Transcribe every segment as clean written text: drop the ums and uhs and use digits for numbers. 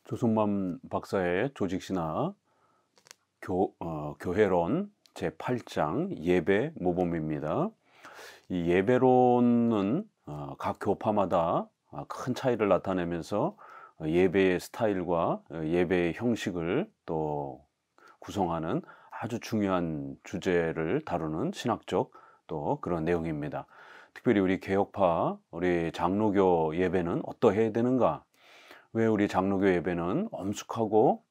조성만 박사의 조직신화 교회론 제8장 예배 모범입니다. 이 예배론은 각 교파마다 큰 차이를 나타내면서 예배의 스타일과 예배의 형식을 또 구성하는 아주 중요한 주제를 다루는 신학적 또 그런 내용입니다. 특별히 우리 개혁파, 우리 장로교 예배는 어떠해야 되는가? 왜 우리 장로교 예배는 엄숙하고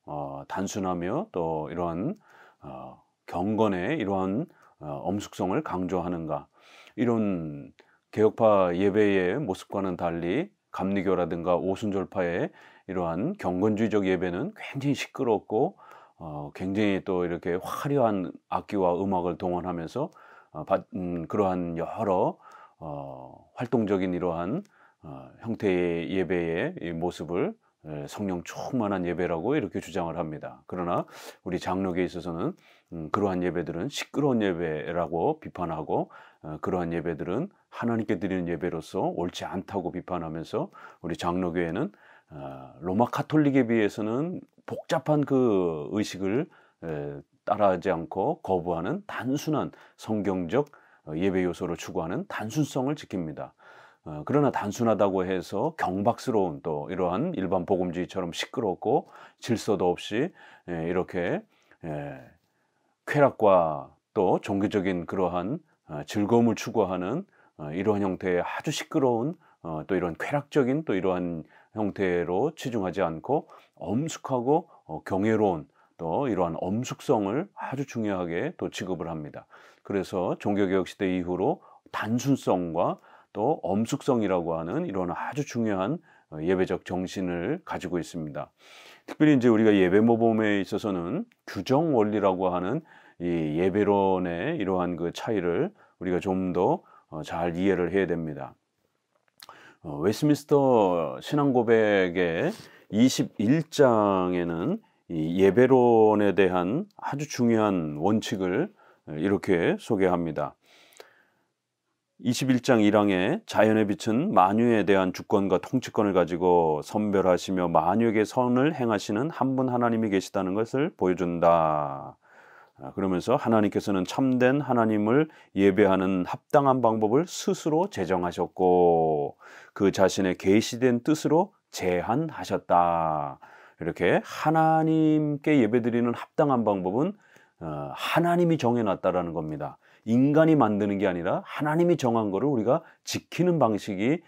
단순하며 또 이러한 경건의 이러한 엄숙성을 강조하는가? 이런 개혁파 예배의 모습과는 달리 감리교라든가 오순절파의 이러한 경건주의적 예배는 굉장히 시끄럽고 굉장히 또 이렇게 화려한 악기와 음악을 동원하면서 그러한 여러 활동적인 이러한 형태의 예배의 이 모습을 성령 충만한 예배라고 이렇게 주장을 합니다. 그러나 우리 장로교에 있어서는 그러한 예배들은 시끄러운 예배라고 비판하고 그러한 예배들은 하나님께 드리는 예배로서 옳지 않다고 비판하면서 우리 장로교회는 로마 카톨릭에 비해서는 복잡한 그 의식을 따라하지 않고 거부하는 단순한 성경적 예배 요소를 추구하는 단순성을 지킵니다. 그러나 단순하다고 해서 경박스러운 또 이러한 일반 복음주의처럼 시끄럽고 질서도 없이 이렇게 쾌락과 또 종교적인 그러한 즐거움을 추구하는 이러한 형태의 아주 시끄러운 또 이런 쾌락적인 또 이러한 형태로 치중하지 않고 엄숙하고 경외로운 또 이러한 엄숙성을 아주 중요하게 또 취급을 합니다. 그래서 종교개혁 시대 이후로 단순성과 또 엄숙성이라고 하는 이런 아주 중요한 예배적 정신을 가지고 있습니다. 특별히 이제 우리가 예배 모범에 있어서는 규정 원리라고 하는 이 예배론의 이러한 그 차이를 우리가 좀 더 잘 이해를 해야 됩니다. 웨스민스터 신앙고백의 21장에는 이 예배론에 대한 아주 중요한 원칙을 이렇게 소개합니다. 21장 1항에 자연의 빛은 만유에 대한 주권과 통치권을 가지고 선별하시며 만유에게 선을 행하시는 한 분 하나님이 계시다는 것을 보여준다. 그러면서 하나님께서는 참된 하나님을 예배하는 합당한 방법을 스스로 제정하셨고 그 자신의 계시된 뜻으로 제한하셨다. 이렇게 하나님께 예배드리는 합당한 방법은 하나님이 정해놨다라는 겁니다. 인간이 만드는 게 아니라 하나님이 정한 거를 우리가 지키는 방식이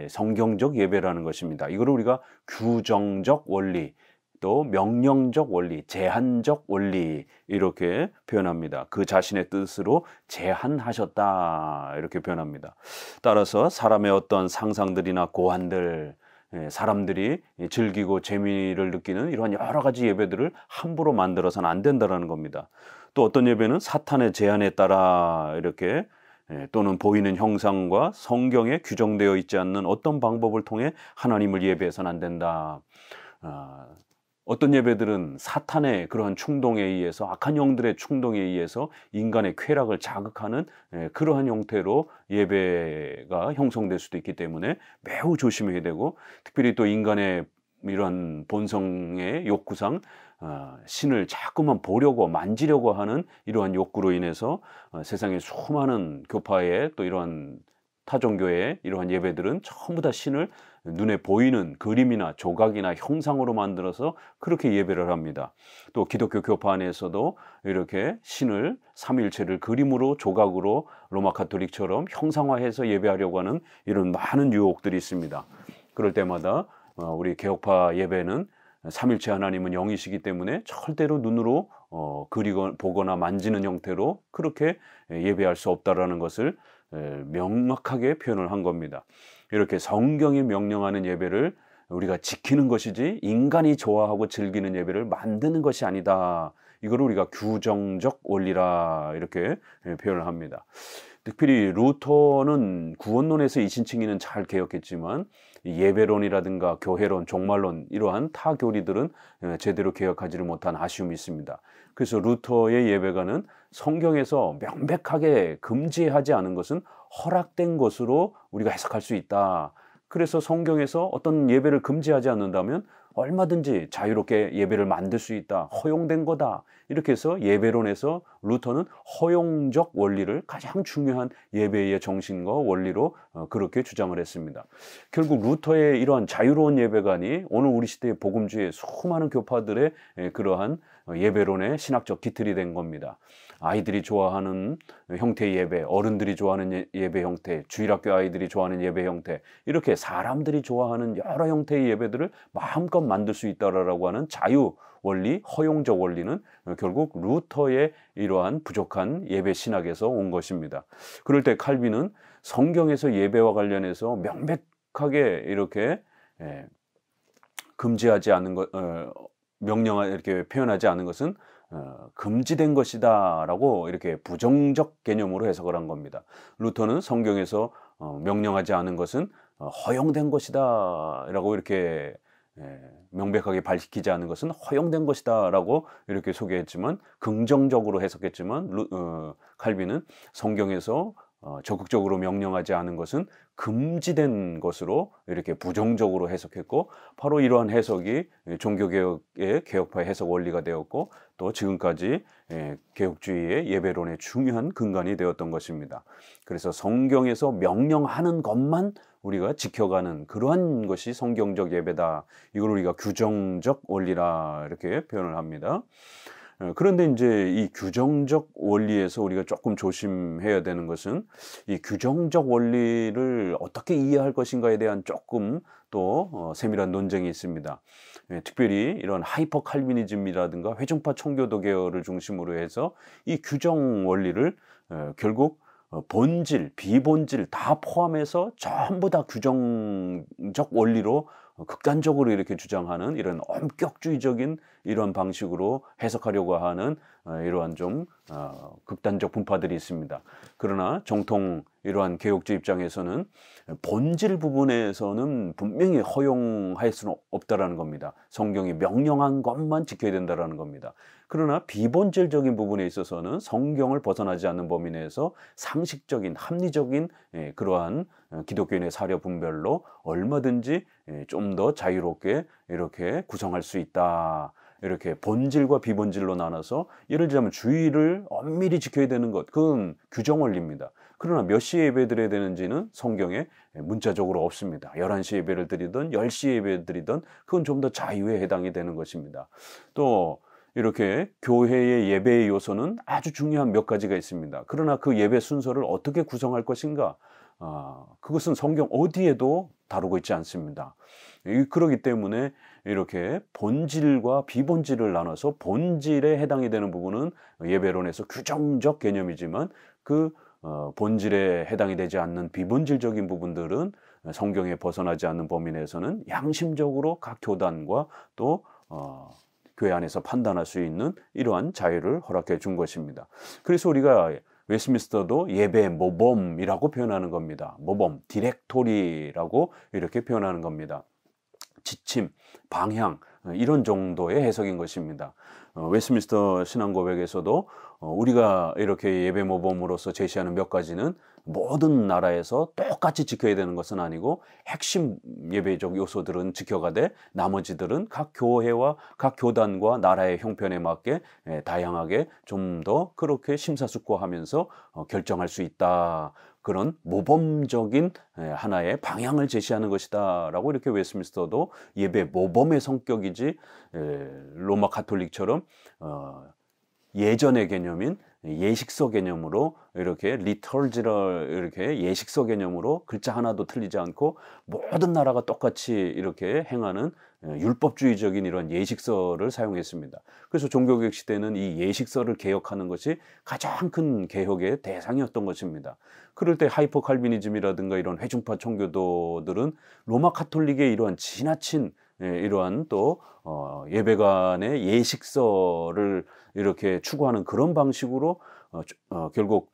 성경적 예배라는 것입니다. 이거를 우리가 규정적 원리, 또 명령적 원리, 제한적 원리 이렇게 표현합니다. 그 자신의 뜻으로 제한하셨다 이렇게 표현합니다. 따라서 사람의 어떤 상상들이나 고안들, 사람들이 즐기고 재미를 느끼는 이러한 여러 가지 예배들을 함부로 만들어서는 안 된다는 겁니다. 또 어떤 예배는 사탄의 제한에 따라 이렇게 또는 보이는 형상과 성경에 규정되어 있지 않는 어떤 방법을 통해 하나님을 예배해서는 안 된다. 어떤 예배들은 사탄의 그러한 충동에 의해서 악한 영들의 충동에 의해서 인간의 쾌락을 자극하는 그러한 형태로 예배가 형성될 수도 있기 때문에 매우 조심해야 되고 특별히 또 인간의 이런 본성의 욕구상 신을 자꾸만 보려고 만지려고 하는 이러한 욕구로 인해서 세상의 수많은 교파의 또 이러한 타종교의 이러한 예배들은 전부 다 신을 눈에 보이는 그림이나 조각이나 형상으로 만들어서 그렇게 예배를 합니다. 또 기독교 교파 안에서도 이렇게 신을 삼위일체를 그림으로 조각으로 로마 카톨릭처럼 형상화해서 예배하려고 하는 이런 많은 유혹들이 있습니다. 그럴 때마다 우리 개혁파 예배는 삼일체 하나님은 영이시기 때문에 절대로 눈으로 보거나 만지는 형태로 그렇게 예배할 수 없다라는 것을 명확하게 표현을 한 겁니다. 이렇게 성경이 명령하는 예배를 우리가 지키는 것이지 인간이 좋아하고 즐기는 예배를 만드는 것이 아니다. 이걸 우리가 규정적 원리라 이렇게 표현을 합니다. 특별히 루터는 구원론에서 이신칭의는 잘 개혁했지만 예배론이라든가 교회론, 종말론 이러한 타 교리들은 제대로 개혁하지를 못한 아쉬움이 있습니다. 그래서 루터의 예배가는 성경에서 명백하게 금지하지 않은 것은 허락된 것으로 우리가 해석할 수 있다. 그래서 성경에서 어떤 예배를 금지하지 않는다면 얼마든지 자유롭게 예배를 만들 수 있다. 허용된 거다. 이렇게 해서 예배론에서 루터는 허용적 원리를 가장 중요한 예배의 정신과 원리로 그렇게 주장을 했습니다. 결국 루터의 이러한 자유로운 예배관이 오늘 우리 시대의 복음주의 수많은 교파들의 그러한 예배론의 신학적 기틀이 된 겁니다. 아이들이 좋아하는 형태의 예배, 어른들이 좋아하는 예배 형태, 주일학교 아이들이 좋아하는 예배 형태, 이렇게 사람들이 좋아하는 여러 형태의 예배들을 마음껏 만들 수 있다라고 하는 자유 원리, 허용적 원리는 결국 루터의 이러한 부족한 예배 신학에서 온 것입니다. 그럴 때 칼빈은 성경에서 예배와 관련해서 명백하게 이렇게 금지하지 않는 것, 명령을 이렇게 표현하지 않은 것은 금지된 것이다라고 이렇게 부정적 개념으로 해석을 한 겁니다. 루터는 성경에서 명령하지 않은 것은 허용된 것이다라고 이렇게 명백하게 밝히지 않은 것은 허용된 것이다라고 이렇게 소개했지만, 긍정적으로 해석했지만 칼빈은 성경에서 적극적으로 명령하지 않은 것은 금지된 것으로 이렇게 부정적으로 해석했고, 바로 이러한 해석이 종교개혁의 개혁파의 해석 원리가 되었고, 또 지금까지 개혁주의의 예배론의 중요한 근간이 되었던 것입니다. 그래서 성경에서 명령하는 것만 우리가 지켜가는 그러한 것이 성경적 예배다. 이걸 우리가 규정적 원리라 이렇게 표현을 합니다. 그런데 이제 이 규정적 원리에서 우리가 조금 조심해야 되는 것은, 이 규정적 원리를 어떻게 이해할 것인가에 대한 조금 또 세밀한 논쟁이 있습니다. 특별히 이런 하이퍼 칼비니즘이라든가 회중파 청교도 계열을 중심으로 해서 이 규정 원리를 결국 본질, 비본질 다 포함해서 전부 다 규정적 원리로 극단적으로 이렇게 주장하는 이런 엄격주의적인 이런 방식으로 해석하려고 하는 이러한 좀 극단적 분파들이 있습니다. 그러나 정통 이러한 개혁주의 입장에서는 본질 부분에서는 분명히 허용할 수는 없다라는 겁니다. 성경이 명령한 것만 지켜야 된다라는 겁니다. 그러나 비본질적인 부분에 있어서는 성경을 벗어나지 않는 범위 내에서 상식적인 합리적인 그러한 기독교인의 사려 분별로 얼마든지 좀 더 자유롭게 이렇게 구성할 수 있다. 이렇게 본질과 비본질로 나눠서, 예를 들자면 주의를 엄밀히 지켜야 되는 것, 그건 규정 원리입니다. 그러나 몇 시에 예배 드려야 되는지는 성경에 문자적으로 없습니다. 11시 예배를 드리든 10시 예배를 드리든 그건 좀 더 자유에 해당이 되는 것입니다. 또 이렇게 교회의 예배의 요소는 아주 중요한 몇 가지가 있습니다. 그러나 그 예배 순서를 어떻게 구성할 것인가, 그것은 성경 어디에도 다루고 있지 않습니다. 그렇기 때문에 이렇게 본질과 비본질을 나눠서 본질에 해당이 되는 부분은 예배론에서 규정적 개념이지만, 그 본질에 해당이 되지 않는 비본질적인 부분들은 성경에 벗어나지 않는 범위 내에서는 양심적으로 각 교단과 또 교회 안에서 판단할 수 있는 이러한 자유를 허락해 준 것입니다. 그래서 우리가 웨스트민스터도 예배 모범이라고 표현하는 겁니다. 모범, 디렉토리라고 이렇게 표현하는 겁니다. 지침, 방향, 이런 정도의 해석인 것입니다. 웨스트민스터 신앙고백에서도 우리가 이렇게 예배 모범으로서 제시하는 몇 가지는 모든 나라에서 똑같이 지켜야 되는 것은 아니고, 핵심 예배적 요소들은 지켜가되 나머지들은 각 교회와 각 교단과 나라의 형편에 맞게 다양하게 좀 더 그렇게 심사숙고하면서 결정할 수 있다. 그런 모범적인 하나의 방향을 제시하는 것이다 라고 이렇게 웨스트민스터도 예배 모범의 성격이지, 로마 가톨릭처럼 예전의 개념인 예식서 개념으로 이렇게 리터지를 이렇게 예식서 개념으로 글자 하나도 틀리지 않고 모든 나라가 똑같이 이렇게 행하는 율법주의적인 이런 예식서를 사용했습니다. 그래서 종교개혁 시대는 이 예식서를 개혁하는 것이 가장 큰 개혁의 대상이었던 것입니다. 그럴 때 하이퍼 칼비니즘이라든가 이런 회중파 청교도들은 로마 가톨릭의 이러한 지나친 이러한 또 예배관의 예식서를 이렇게 추구하는 그런 방식으로 결국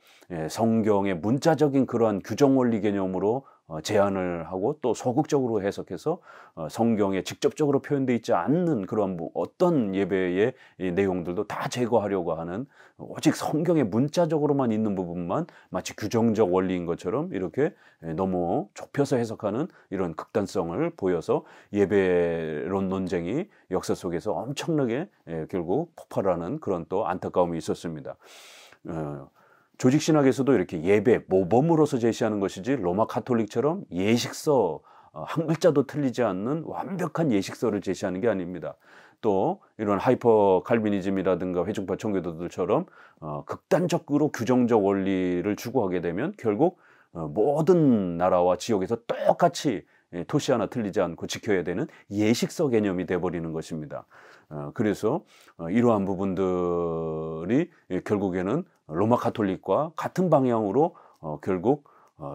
성경의 문자적인 그러한 규정 원리 개념으로 제안을 하고 또 소극적으로 해석해서 성경에 직접적으로 표현되어 있지 않는 그런 어떤 예배의 이 내용들도 다 제거하려고 하는, 오직 성경에 문자적으로만 있는 부분만 마치 규정적 원리인 것처럼 이렇게 너무 좁혀서 해석하는 이런 극단성을 보여서 예배론 논쟁이 역사 속에서 엄청나게 결국 폭발하는 그런 또 안타까움이 있었습니다. 조직신학에서도 이렇게 예배, 모범으로서 제시하는 것이지 로마 카톨릭처럼 예식서, 한 글자도 틀리지 않는 완벽한 예식서를 제시하는 게 아닙니다. 또 이런 하이퍼 칼비니즘이라든가 회중파 청교도들처럼 극단적으로 규정적 원리를 추구하게 되면 결국 모든 나라와 지역에서 똑같이 토시 하나 틀리지 않고 지켜야 되는 예식서 개념이 돼버리는 것입니다. 그래서 이러한 부분들이 결국에는 로마 카톨릭과 같은 방향으로 결국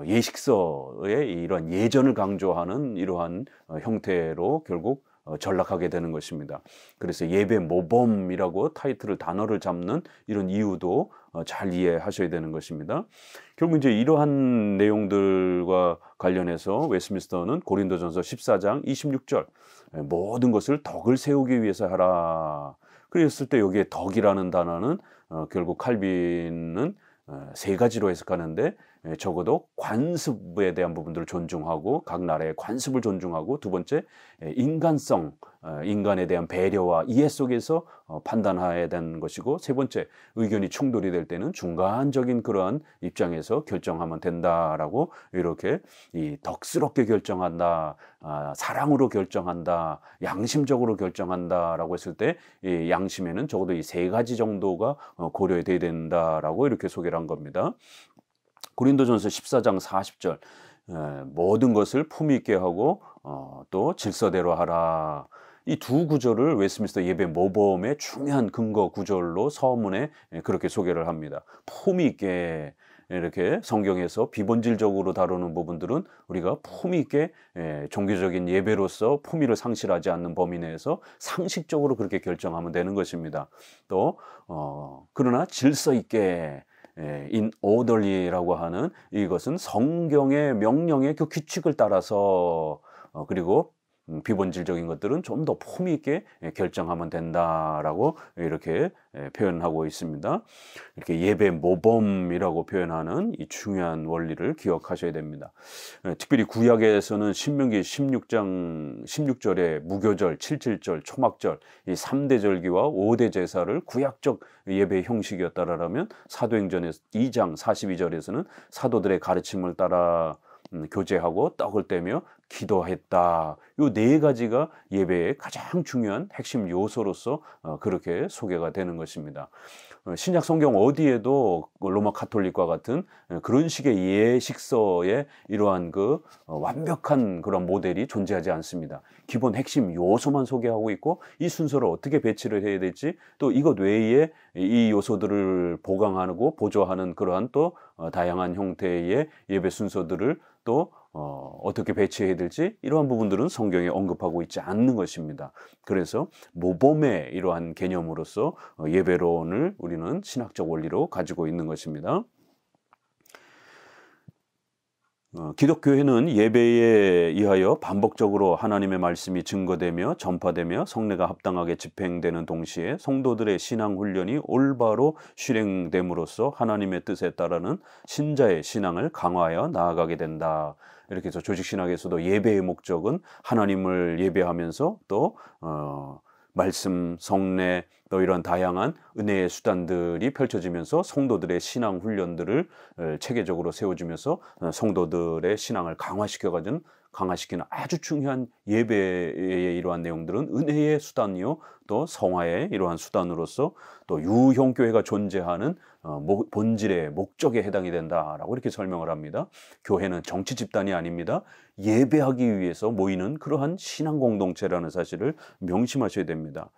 예식서의 이러한 예전을 강조하는 이러한 형태로 결국 전락하게 되는 것입니다. 그래서 예배 모범이라고 타이틀을, 단어를 잡는 이런 이유도 잘 이해하셔야 되는 것입니다. 결국 이제 이러한 내용들과 관련해서 웨스트민스터는 고린도전서 14장 26절, 모든 것을 덕을 세우기 위해서 하라. 그랬을 때 여기에 덕이라는 단어는 결국 칼빈은 세 가지로 해석하는데, 적어도 관습에 대한 부분들을 존중하고 각 나라의 관습을 존중하고, 두 번째 인간성, 인간에 대한 배려와 이해 속에서 판단해야 되는 것이고, 세 번째 의견이 충돌이 될 때는 중간적인 그러한 입장에서 결정하면 된다라고, 이렇게 이 덕스럽게 결정한다, 사랑으로 결정한다, 양심적으로 결정한다라고 했을 때 이 양심에는 적어도 이 세 가지 정도가 고려돼야 된다라고 이렇게 소개를 한 겁니다. 고린도전서 14장 40절, 모든 것을 품위 있게 하고 또 질서대로 하라. 이 두 구절을 웨스트민스터 예배 모범의 중요한 근거 구절로 서문에 그렇게 소개를 합니다. 품위 있게, 이렇게 성경에서 비본질적으로 다루는 부분들은 우리가 품위 있게 종교적인 예배로서 품위를 상실하지 않는 범위 내에서 상식적으로 그렇게 결정하면 되는 것입니다. 또 그러나 질서 있게, in orderly라고 하는 이것은 성경의 명령의 그 규칙을 따라서, 그리고 비본질적인 것들은 좀 더 품위 있게 결정하면 된다라고 이렇게 표현하고 있습니다. 이렇게 예배 모범이라고 표현하는 이 중요한 원리를 기억하셔야 됩니다. 특별히 구약에서는 신명기 16장 16절에 무교절, 77절, 초막절, 이 3대 절기와 5대 제사를 구약적 예배 형식이었다라면, 사도행전 2장 42절에서는 사도들의 가르침을 따라 교제하고 떡을 떼며 기도했다. 이 네 가지가 예배의 가장 중요한 핵심 요소로서 그렇게 소개가 되는 것입니다. 신약 성경 어디에도 로마 카톨릭과 같은 그런 식의 예식서의 이러한 그 완벽한 그런 모델이 존재하지 않습니다. 기본 핵심 요소만 소개하고 있고, 이 순서를 어떻게 배치를 해야 될지, 또 이것 외에 이 요소들을 보강하고 보조하는 그러한 또 다양한 형태의 예배 순서들을 또 어떻게 배치해야 될지, 이러한 부분들은 성경에 언급하고 있지 않는 것입니다. 그래서 모범의 이러한 개념으로서 예배론을 우리는 신학적 원리로 가지고 있는 것입니다. 기독교회는 예배에 의하여 반복적으로 하나님의 말씀이 증거되며 전파되며 성례가 합당하게 집행되는 동시에 성도들의 신앙 훈련이 올바로 실행됨으로써 하나님의 뜻에 따르는 신자의 신앙을 강화하여 나아가게 된다. 이렇게 해서 조직신학에서도 예배의 목적은 하나님을 예배하면서 또 말씀, 성례, 또 이런 다양한 은혜의 수단들이 펼쳐지면서 성도들의 신앙 훈련들을 체계적으로 세워주면서 성도들의 신앙을 강화시키는 아주 중요한 예배의 이러한 내용들은 은혜의 수단이요, 또 성화의 이러한 수단으로서 또 유형교회가 존재하는 본질의 목적에 해당이 된다라고 이렇게 설명을 합니다. 교회는 정치 집단이 아닙니다. 예배하기 위해서 모이는 그러한 신앙 공동체라는 사실을 명심하셔야 됩니다.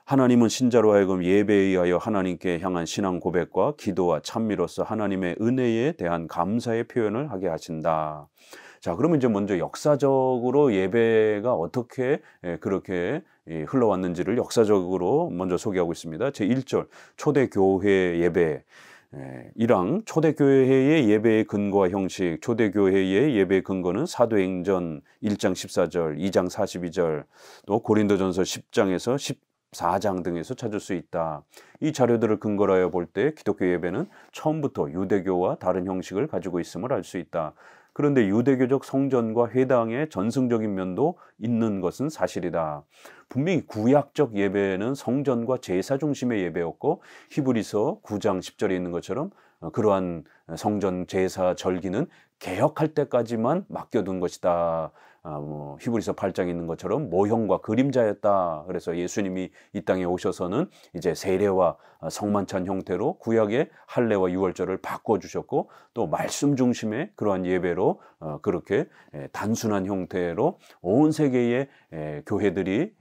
하나님은 신자로 하여금 예배에 의하여 하나님께 향한 신앙 고백과 기도와 찬미로서 하나님의 은혜에 대한 감사의 표현을 하게 하신다. 자, 그러면 이제 먼저 역사적으로 예배가 어떻게 그렇게 흘러왔는지를 역사적으로 먼저 소개하고 있습니다. 제1절 초대교회 예배. 초대교회의 예배의 근거와 형식, 초대교회의 예배의 근거는 사도행전 1장 14절, 2장 42절, 또 고린도전서 10장에서 14장 등에서 찾을 수 있다. 이 자료들을 근거로 하여 볼 때 기독교 예배는 처음부터 유대교와 다른 형식을 가지고 있음을 알 수 있다. 그런데 유대교적 성전과 회당의 전승적인 면도 있는 것은 사실이다. 분명히 구약적 예배는 성전과 제사 중심의 예배였고 히브리서 9장 10절에 있는 것처럼 그러한 성전 제사 절기는 개혁할 때까지만 맡겨둔 것이다. 히브리서 8장에 있는 것처럼 모형과 그림자였다. 그래서 예수님이 이 땅에 오셔서는 이제 세례와 성만찬 형태로 구약의 할례와 유월절을 바꿔주셨고 또 말씀 중심의 그러한 예배로 그렇게 단순한 형태로 온 세계의 교회들이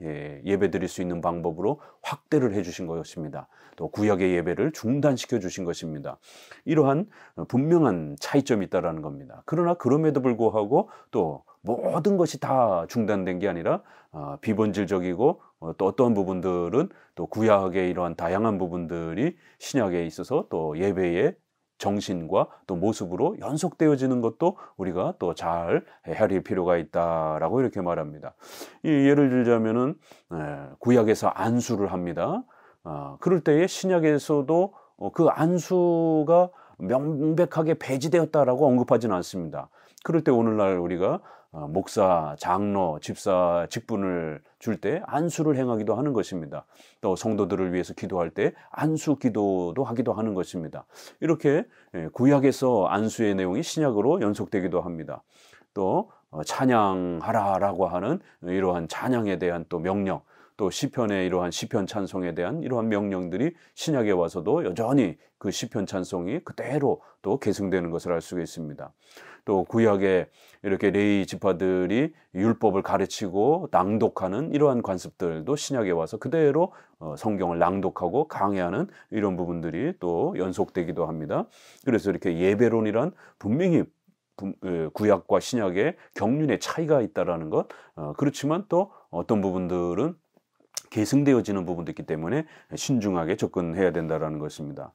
예배드릴 수 있는 방법으로 확대를 해주신 것입니다. 또 구약의 예배를 중단시켜 주신 것입니다. 이러한 분명한 차이점이 있다는 겁니다. 그러나 그럼에도 불구하고 또 모든 것이 다 중단된 게 아니라 비본질적이고 또 어떤 부분들은 또 구약의 이러한 다양한 부분들이 신약에 있어서 또 예배의 정신과 또 모습으로 연속되어지는 것도 우리가 또 잘 헤아릴 필요가 있다라고 이렇게 말합니다. 예를 들자면은 구약에서 안수를 합니다. 그럴 때에 신약에서도 그 안수가 명백하게 배제되었다라고 언급하지는 않습니다. 그럴 때 오늘날 우리가 목사, 장로, 집사 직분을 줄 때 안수를 행하기도 하는 것입니다. 또 성도들을 위해서 기도할 때 안수 기도도 하기도 하는 것입니다. 이렇게 구약에서 안수의 내용이 신약으로 연속되기도 합니다. 또 찬양하라라고 하는 이러한 찬양에 대한 또 명령, 또 시편의 이러한 시편 찬송에 대한 이러한 명령들이 신약에 와서도 여전히 그 시편 찬송이 그대로 또 계승되는 것을 알 수가 있습니다. 또 구약에 이렇게 레위 지파들이 율법을 가르치고 낭독하는 이러한 관습들도 신약에 와서 그대로 성경을 낭독하고 강해하는 이런 부분들이 또 연속되기도 합니다. 그래서 이렇게 예배론이란 분명히 구약과 신약의 경륜의 차이가 있다라는 것, 그렇지만 또 어떤 부분들은 계승되어지는 부분도 있기 때문에 신중하게 접근해야 된다는 것입니다.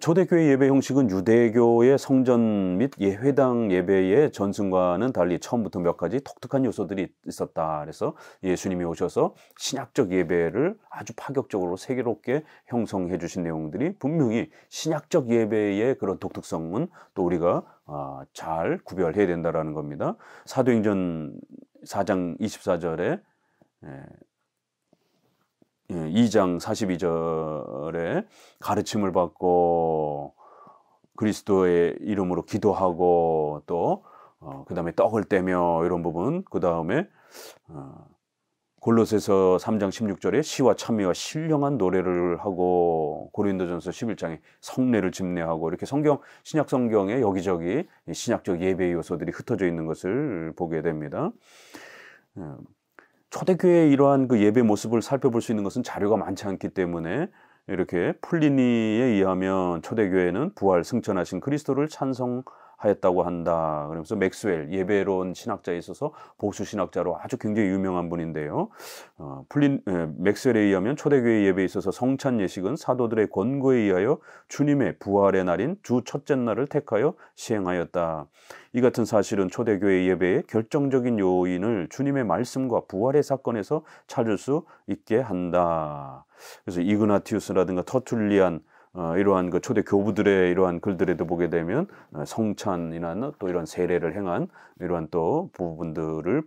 초대교회 예배 형식은 유대교의 성전 및 회당 예배의 전승과는 달리 처음부터 몇 가지 독특한 요소들이 있었다. 그래서 예수님이 오셔서 신약적 예배를 아주 파격적으로 세계롭게 형성해 주신 내용들이 분명히 신약적 예배의 그런 독특성은 또 우리가 잘 구별해야 된다는 겁니다. 사도행전 4장 24절에 2장 42절에 가르침을 받고 그리스도의 이름으로 기도하고 또 그 다음에 떡을 떼며 이런 부분, 그 다음에 골로새서 3장 16절에 시와 찬미와 신령한 노래를 하고 고린도전서 11장에 성례를 집례하고 이렇게 신약 성경에 여기저기 신약적 예배 요소들이 흩어져 있는 것을 보게 됩니다. 초대교회의 이러한 그 예배 모습을 살펴볼 수 있는 것은 자료가 많지 않기 때문에 이렇게 플리니에 의하면 초대교회는 부활 승천하신 그리스도를 찬송하였다고 한다. 그러면서 맥스웰 예배론 신학자에 있어서 보수 신학자로 아주 굉장히 유명한 분인데요. 맥스웰에 의하면 초대교회 예배에 있어서 성찬 예식은 사도들의 권고에 의하여 주님의 부활의 날인 주 첫째 날을 택하여 시행하였다. 이 같은 사실은 초대교회 예배의 결정적인 요인을 주님의 말씀과 부활의 사건에서 찾을 수 있게 한다. 그래서 이그나티우스라든가 터툴리안 이러한 그 초대 교부들의 이러한 글들에도 보게 되면 성찬이나 또 이런 세례를 행한 이러한 또 부분들을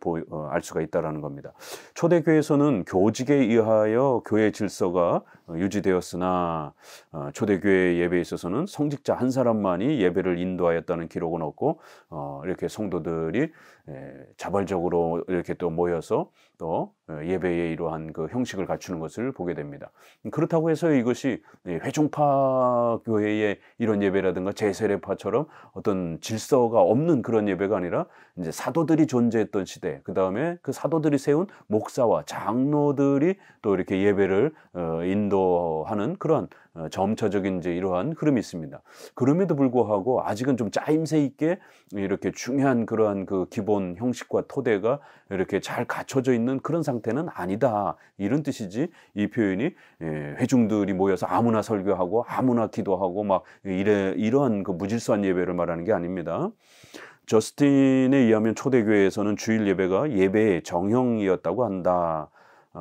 알 수가 있다라는 겁니다. 초대교회에서는 교직에 의하여 교회 질서가 유지되었으나 초대교회 예배에 있어서는 성직자 한 사람만이 예배를 인도하였다는 기록은 없고 이렇게 성도들이 자발적으로 이렇게 또 모여서 또 예배의 이러한 그 형식을 갖추는 것을 보게 됩니다. 그렇다고 해서 이것이 회종파 교회의 이런 예배라든가 제세례파처럼 어떤 질서가 없는 그런 예배가 아니라 이제 사도들이 존재했던 시대, 그 다음에 그 사도들이 세운 목사와 장로들이 또 이렇게 예배를 인도 인도하는 그런 점차적인 이제 이러한 흐름이 있습니다. 그럼에도 불구하고 아직은 좀 짜임새 있게 이렇게 중요한 그러한 그 기본 형식과 토대가 이렇게 잘 갖춰져 있는 그런 상태는 아니다. 이런 뜻이지 이 표현이 회중들이 모여서 아무나 설교하고 아무나 기도하고 막 이러한 그 무질서한 예배를 말하는 게 아닙니다. 저스틴에 의하면 초대교회에서는 주일 예배가 예배의 정형이었다고 한다.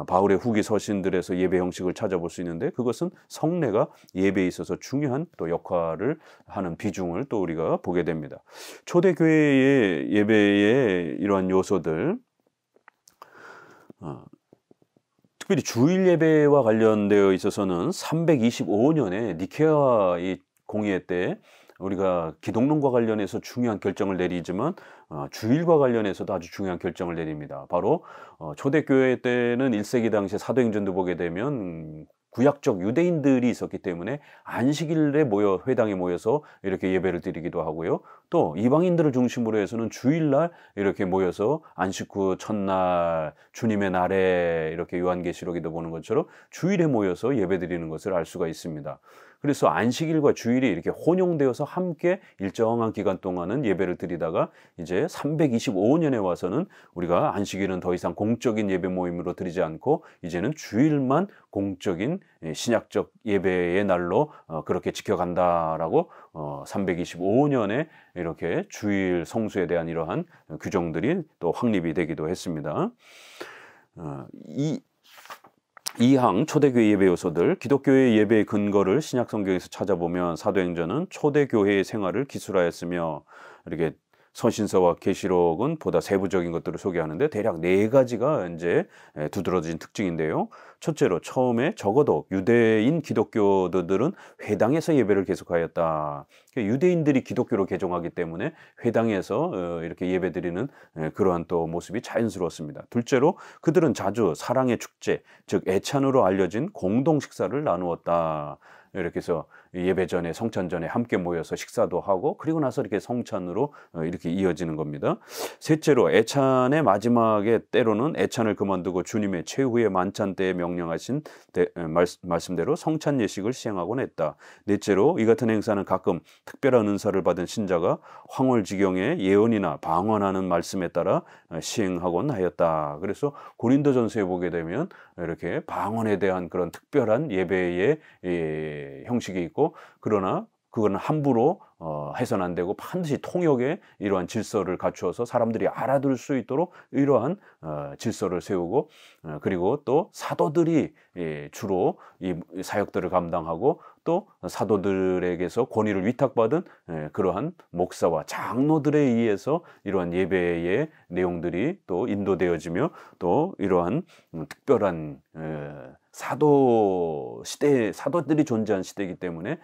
바울의 후기 서신들에서 예배 형식을 찾아볼 수 있는데 그것은 성례가 예배에 있어서 중요한 또 역할을 하는 비중을 또 우리가 보게 됩니다. 초대교회의 예배의 이러한 요소들, 특별히 주일 예배와 관련되어 있어서는 325년에 니케아 이 공의회 때 우리가 기독론과 관련해서 중요한 결정을 내리지만 주일과 관련해서도 아주 중요한 결정을 내립니다. 바로 초대교회 때는 1세기 당시 사도행전도 보게 되면 구약적 유대인들이 있었기 때문에 안식일에 모여 회당에 모여서 이렇게 예배를 드리기도 하고요. 또 이방인들을 중심으로 해서는 주일날 이렇게 모여서 안식 후 첫날 주님의 날에 이렇게 요한계시록에도 보는 것처럼 주일에 모여서 예배 드리는 것을 알 수가 있습니다. 그래서 안식일과 주일이 이렇게 혼용되어서 함께 일정한 기간 동안은 예배를 드리다가 이제 325년에 와서는 우리가 안식일은 더 이상 공적인 예배 모임으로 드리지 않고 이제는 주일만 공적인 신약적 예배의 날로 그렇게 지켜간다라고 325년에 이렇게 주일 성수에 대한 이러한 규정들이 또 확립이 되기도 했습니다. 이항 초대교회 예배 요소들, 기독교의 예배의 근거를 신약 성경에서 찾아보면 사도행전은 초대교회의 생활을 기술하였으며 이렇게 서신서와 계시록은 보다 세부적인 것들을 소개하는데 대략 4가지가 이제 두드러진 특징인데요. 첫째로 처음에 적어도 유대인 기독교도들은 회당에서 예배를 계속하였다. 유대인들이 기독교로 개종하기 때문에 회당에서 이렇게 예배드리는 그러한 또 모습이 자연스러웠습니다. 둘째로 그들은 자주 사랑의 축제, 즉 애찬으로 알려진 공동 식사를 나누었다. 이렇게 해서 예배 전에 성찬 전에 함께 모여서 식사도 하고 그리고 나서 이렇게 성찬으로 이렇게 이어지는 겁니다. 셋째로 애찬의 마지막에 때로는 애찬을 그만두고 주님의 최후의 만찬 때에 명령하신 말씀대로 성찬 예식을 시행하곤 했다. 넷째로 이 같은 행사는 가끔 특별한 은사를 받은 신자가 황홀지경의 예언이나 방언하는 말씀에 따라 시행하곤 하였다. 그래서 고린도전서에 보게 되면 이렇게 방언에 대한 그런 특별한 예배의 형식이 있고 그러나 그거는 함부로 해서는 안 되고 반드시 통역의 이러한 질서를 갖추어서 사람들이 알아들 수 있도록 이러한 질서를 세우고 그리고 또 사도들이 주로 이 사역들을 감당하고 또 사도들에게서 권위를 위탁받은 그러한 목사와 장로들에 의해서 이러한 예배의 내용들이 또 인도되어지며 또 이러한 특별한 사도 시대, 사도들이 존재한 시대이기 때문에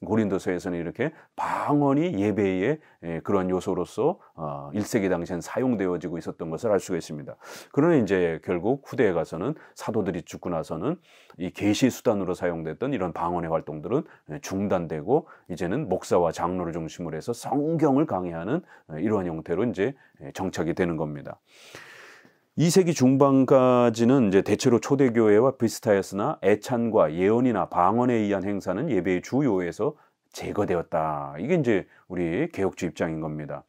고린도서에서는 이렇게 방언이 예배의 그런 요소로서 1세기 당시엔 사용되어지고 있었던 것을 알 수가 있습니다. 그러나 이제 결국 후대에 가서는 사도들이 죽고 나서는 이 계시 수단으로 사용됐던 이런 방언의 활동들은 중단되고 이제는 목사와 장로를 중심으로 해서 성경을 강해하는 이러한 형태로 이제 정착이 되는 겁니다. 2세기 중반까지는 이제 대체로 초대교회와 비슷하였으나 애찬과 예언이나 방언에 의한 행사는 예배의 주요에서 제거되었다. 이게 이제 우리 개혁주 입장인 겁니다.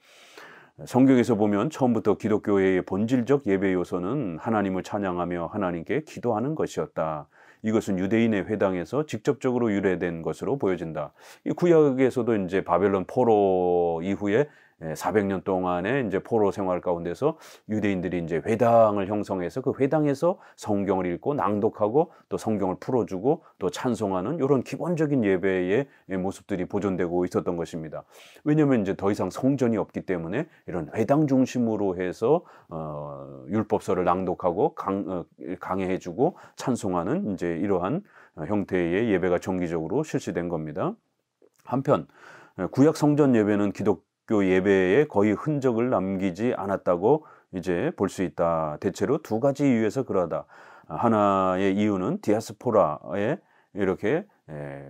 성경에서 보면 처음부터 기독교회의 본질적 예배 요소는 하나님을 찬양하며 하나님께 기도하는 것이었다. 이것은 유대인의 회당에서 직접적으로 유래된 것으로 보여진다. 이 구약에서도 이제 바벨론 포로 이후에 400년 동안의 이제 포로 생활 가운데서 유대인들이 이제 회당을 형성해서 그 회당에서 성경을 읽고 낭독하고 또 성경을 풀어주고 또 찬송하는 이런 기본적인 예배의 모습들이 보존되고 있었던 것입니다. 왜냐하면 이제 더 이상 성전이 없기 때문에 이런 회당 중심으로 해서 율법서를 낭독하고 강해해주고 찬송하는 이제 이러한 형태의 예배가 정기적으로 실시된 겁니다. 한편 구약 성전 예배는 기독교 예배에 거의 흔적을 남기지 않았다고 이제 볼 수 있다. 대체로 2가지 이유에서 그러하다. 하나의 이유는 디아스포라에 이렇게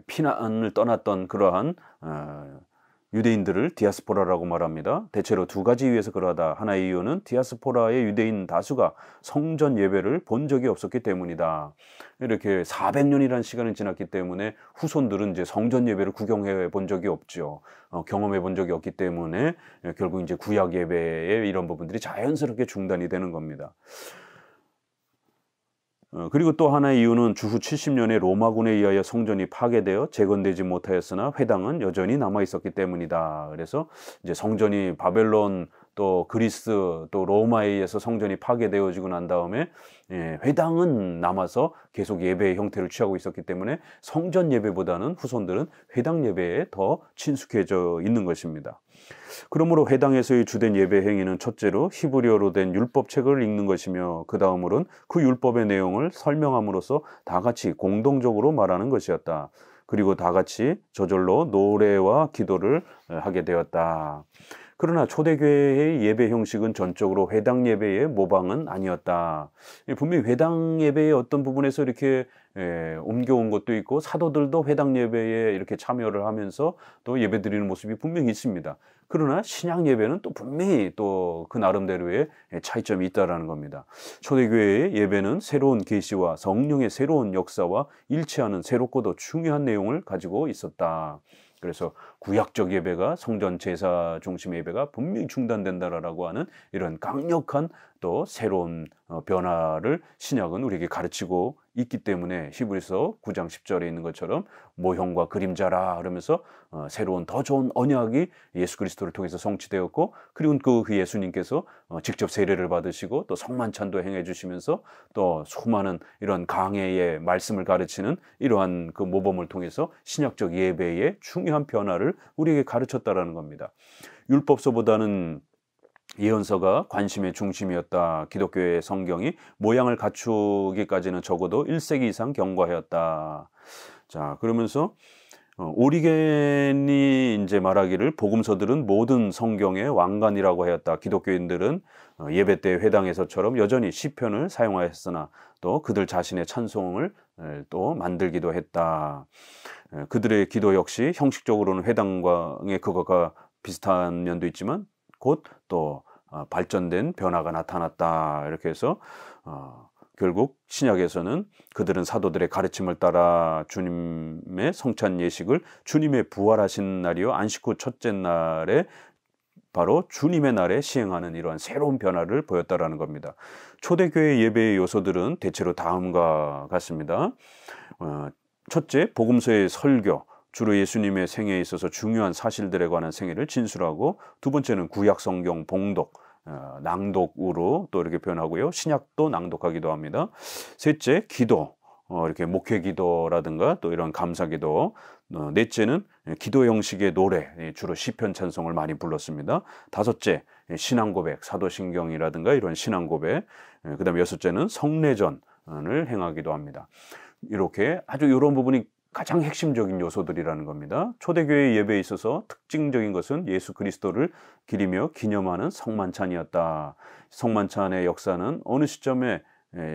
피난을 떠났던 그러한 유대인들을 디아스포라라고 말합니다. 대체로 두 가지 이유에서 그러하다. 하나의 이유는 디아스포라의 유대인 다수가 성전 예배를 본 적이 없었기 때문이다. 이렇게 400년이라는 시간이 지났기 때문에 후손들은 이제 성전 예배를 구경해 본 적이 없죠. 경험해 본 적이 없기 때문에 결국 이제 구약 예배의 이런 부분들이 자연스럽게 중단이 되는 겁니다. 그리고 또 하나의 이유는 주후 70년에 로마군에 의하여 성전이 파괴되어 재건되지 못하였으나 회당은 여전히 남아 있었기 때문이다. 그래서 이제 성전이 바벨론 또 그리스 또 로마에 의해서 성전이 파괴되어지고 난 다음에 회당은 남아서 계속 예배의 형태를 취하고 있었기 때문에 성전 예배보다는 후손들은 회당 예배에 더 친숙해져 있는 것입니다. 그러므로 회당에서의 주된 예배 행위는 첫째로 히브리어로 된 율법책을 읽는 것이며 그 다음으로는 그 율법의 내용을 설명함으로써 다 같이 공동적으로 말하는 것이었다. 그리고 다 같이 저절로 노래와 기도를 하게 되었다. 그러나 초대교회의 예배 형식은 전적으로 회당 예배의 모방은 아니었다. 분명히 회당 예배의 어떤 부분에서 이렇게 옮겨온 것도 있고 사도들도 회당 예배에 이렇게 참여를 하면서 또 예배 드리는 모습이 분명히 있습니다. 그러나 신약 예배는 또 분명히 또 그 나름대로의 차이점이 있다라는 겁니다. 초대교회의 예배는 새로운 계시와 성령의 새로운 역사와 일치하는 새롭고도 중요한 내용을 가지고 있었다. 그래서 구약적 예배가 성전 제사 중심의 예배가 분명히 중단된다라고 하는 이런 강력한 또 새로운 변화를 신약은 우리에게 가르치고 있기 때문에 히브리서 9장 10절에 있는 것처럼 모형과 그림자라 그러면서 새로운 더 좋은 언약이 예수 그리스도를 통해서 성취되었고 그리고 그 예수님께서 직접 세례를 받으시고 또 성만찬도 행해 주시면서 또 수많은 이런 강해의 말씀을 가르치는 이러한 그 모범을 통해서 신약적 예배의 중요한 변화를 우리에게 가르쳤다라는 겁니다. 율법서보다는 예언서가 관심의 중심이었다. 기독교의 성경이 모양을 갖추기까지는 적어도 1세기 이상 경과하였다. 자, 그러면서 오리겐이 이제 말하기를 복음서들은 모든 성경의 왕관이라고 하였다. 기독교인들은 예배 때 회당에서처럼 여전히 시편을 사용하였으나 또 그들 자신의 찬송을 또 만들기도 했다. 그들의 기도 역시 형식적으로는 회당과의 그것과 비슷한 면도 있지만 곧 또 발전된 변화가 나타났다. 이렇게 해서 결국 신약에서는 그들은 사도들의 가르침을 따라 주님의 성찬 예식을 주님의 부활하신 날이요 안식 후 첫째 날에 바로 주님의 날에 시행하는 이러한 새로운 변화를 보였다라는 겁니다. 초대교회 예배의 요소들은 대체로 다음과 같습니다. 첫째, 복음서의 설교, 주로 예수님의 생애에 있어서 중요한 사실들에 관한 생애를 진술하고, 두 번째는 구약 성경 봉독, 낭독으로 또 이렇게 표현하고요. 신약도 낭독하기도 합니다. 셋째, 기도, 이렇게 목회 기도라든가 또 이런 감사 기도. 넷째는 기도 형식의 노래, 주로 시편 찬송을 많이 불렀습니다. 다섯째, 신앙 고백, 사도신경이라든가 이런 신앙 고백. 그다음에 여섯째는 성례전을 행하기도 합니다. 이렇게 아주 이런 부분이 가장 핵심적인 요소들이라는 겁니다. 초대교회 예배에 있어서 특징적인 것은 예수 그리스도를 기리며 기념하는 성만찬이었다. 성만찬의 역사는 어느 시점에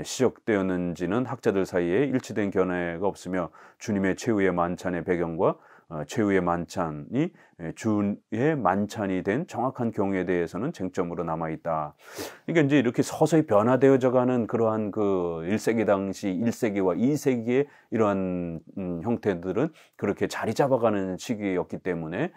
시작되었는지는 학자들 사이에 일치된 견해가 없으며, 주님의 최후의 만찬의 배경과 최후의 만찬이 주의 만찬이 된 정확한 경우에 대해서는 쟁점으로 남아있다. 그러니까 이제 이렇게 서서히 변화되어져 가는 그러한 그 1세기 당시 1세기와 2세기의 이러한 형태들은 그렇게 자리 잡아가는 시기였기 때문에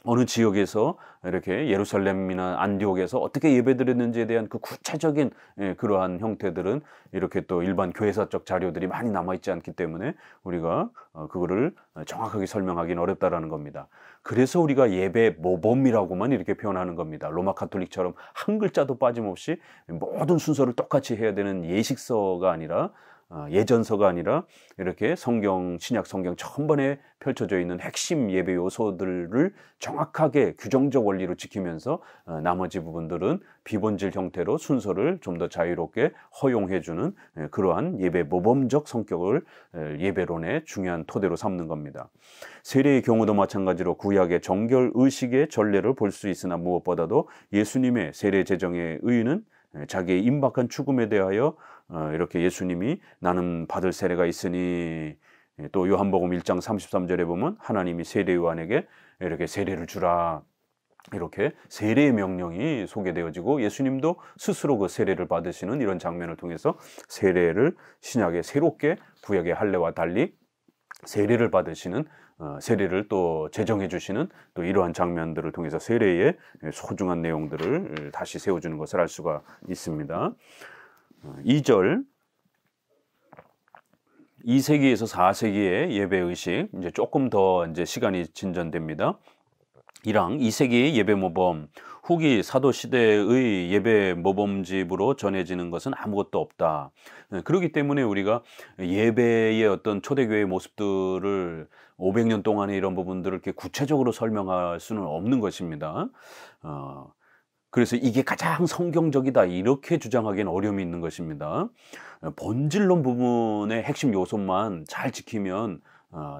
어느 지역에서 이렇게 예루살렘이나 안디옥에서 어떻게 예배드렸는지에 대한 그 구체적인 그러한 형태들은 이렇게 또 일반 교회사적 자료들이 많이 남아있지 않기 때문에 우리가 그거를 정확하게 설명하기는 어렵다라는 겁니다. 그래서 우리가 예배 모범이라고만 이렇게 표현하는 겁니다. 로마 가톨릭처럼 한 글자도 빠짐없이 모든 순서를 똑같이 해야 되는 예식서가 아니라, 예전서가 아니라 이렇게 성경, 신약 성경 전반에 펼쳐져 있는 핵심 예배 요소들을 정확하게 규정적 원리로 지키면서 나머지 부분들은 비본질 형태로 순서를 좀 더 자유롭게 허용해주는 그러한 예배 모범적 성격을 예배론의 중요한 토대로 삼는 겁니다. 세례의 경우도 마찬가지로 구약의 정결 의식의 전례를 볼 수 있으나 무엇보다도 예수님의 세례 제정의 의의는 자기의 임박한 죽음에 대하여 이렇게 예수님이 나는 받을 세례가 있으니 또 요한복음 1장 33절에 보면 하나님이 세례 요한에게 이렇게 세례를 주라, 이렇게 세례의 명령이 소개되어지고 예수님도 스스로 그 세례를 받으시는 이런 장면을 통해서 세례를 신약에 새롭게 구약의 할례와 달리 세례를 받으시는, 세례를 또 제정해 주시는 또 이러한 장면들을 통해서 세례의 소중한 내용들을 다시 세워주는 것을 알 수가 있습니다. 2절, 2세기에서 4세기의 예배 의식, 이제 조금 더 이제 시간이 진전됩니다. 1항 2세기의 예배 모범, 후기 사도 시대의 예배 모범집으로 전해지는 것은 아무것도 없다. 그렇기 때문에 우리가 예배의 어떤 초대교회의 모습들을 500년 동안의 이런 부분들을 이렇게 구체적으로 설명할 수는 없는 것입니다. 그래서 이게 가장 성경적이다 이렇게 주장하기엔 어려움이 있는 것입니다. 본질론 부분의 핵심 요소만 잘 지키면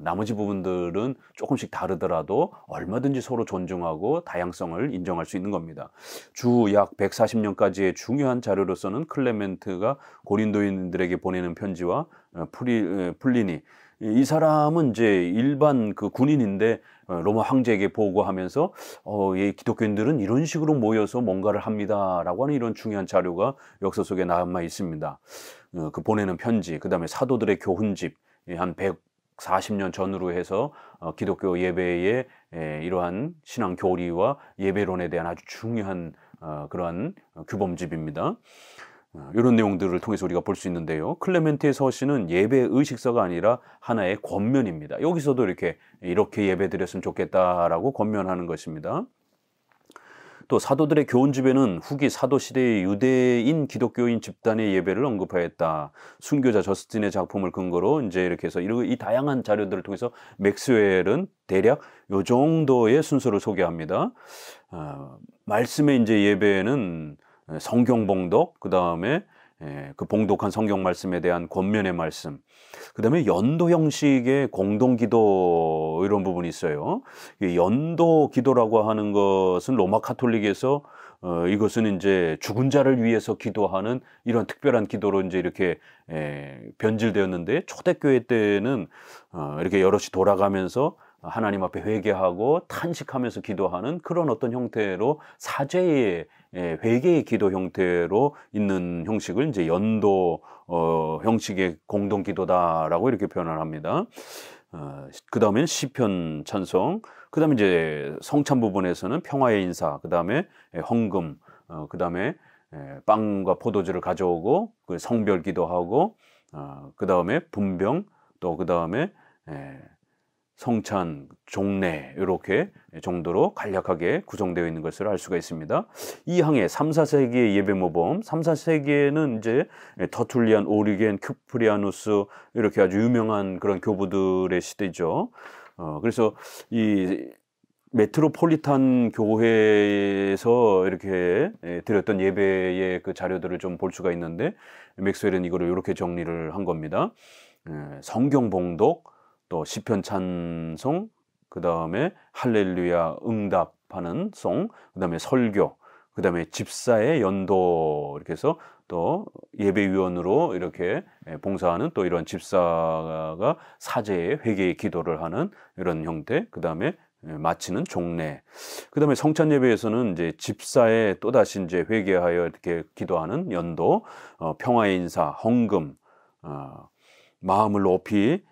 나머지 부분들은 조금씩 다르더라도 얼마든지 서로 존중하고 다양성을 인정할 수 있는 겁니다. 주 약 140년까지의 중요한 자료로서는 클레멘트가 고린도인들에게 보내는 편지와 플리니, 이 사람은 이제 일반 그 군인인데 로마 황제에게 보고하면서 이 기독교인들은 이런 식으로 모여서 뭔가를 합니다라고 하는 이런 중요한 자료가 역사 속에 남아 있습니다. 그 보내는 편지, 그 다음에 사도들의 교훈집, 한 140년 전으로 해서 기독교 예배의 이러한 신앙 교리와 예배론에 대한 아주 중요한 그러한 규범집입니다. 이런 내용들을 통해서 우리가 볼 수 있는데요. 클레멘트의 서신은 예배 의식서가 아니라 하나의 권면입니다. 여기서도 이렇게 예배 드렸으면 좋겠다라고 권면하는 것입니다. 또 사도들의 교훈집에는 후기 사도 시대의 유대인 기독교인 집단의 예배를 언급하였다. 순교자 저스틴의 작품을 근거로 이제 이렇게 해서 이 다양한 자료들을 통해서 맥스웰은 대략 요 정도의 순서를 소개합니다. 말씀의 이제 예배는 성경 봉독, 그 다음에 그 봉독한 성경 말씀에 대한 권면의 말씀, 그 다음에 연도 형식의 공동기도 이런 부분이 있어요. 연도 기도라고 하는 것은 로마 카톨릭에서 이것은 이제 죽은 자를 위해서 기도하는 이런 특별한 기도로 이제 이렇게 변질되었는데, 초대교회 때는 이렇게 여럿이 돌아가면서 하나님 앞에 회개하고 탄식하면서 기도하는 그런 어떤 형태로 사제의 회개의 기도 형태로 있는 형식을 이제 연도 형식의 공동 기도다라고 이렇게 표현을 합니다. 그 다음에 시편 찬송, 그 다음에 이제 성찬 부분에서는 평화의 인사, 그 다음에 헌금, 그 다음에 빵과 포도주를 가져오고 그 성별 기도하고, 그 다음에 분병, 또 그 다음에 성찬, 종례, 이렇게 정도로 간략하게 구성되어 있는 것을 알 수가 있습니다. 이 항의 3, 4세기의 예배 모범, 3, 4세기에는 이제 터툴리안, 오리겐, 큐프리아누스 이렇게 아주 유명한 그런 교부들의 시대죠. 그래서 이 메트로폴리탄 교회에서 이렇게 드렸던 예배의 그 자료들을 좀 볼 수가 있는데, 맥스웰은 이거를 이렇게 정리를 한 겁니다. 성경 봉독, 또 시편 찬송, 그 다음에 할렐루야 응답하는 송, 그 다음에 설교, 그 다음에 집사의 연도, 이렇게 해서 또 예배위원으로 이렇게 봉사하는 또 이런 집사가 사제의 회개의 기도를 하는 이런 형태, 그 다음에 마치는 종례, 그 다음에 성찬 예배에서는 이제 집사의 또다시 이제 회개하여 이렇게 기도하는 연도, 평화의 인사, 헌금, 마음을 높이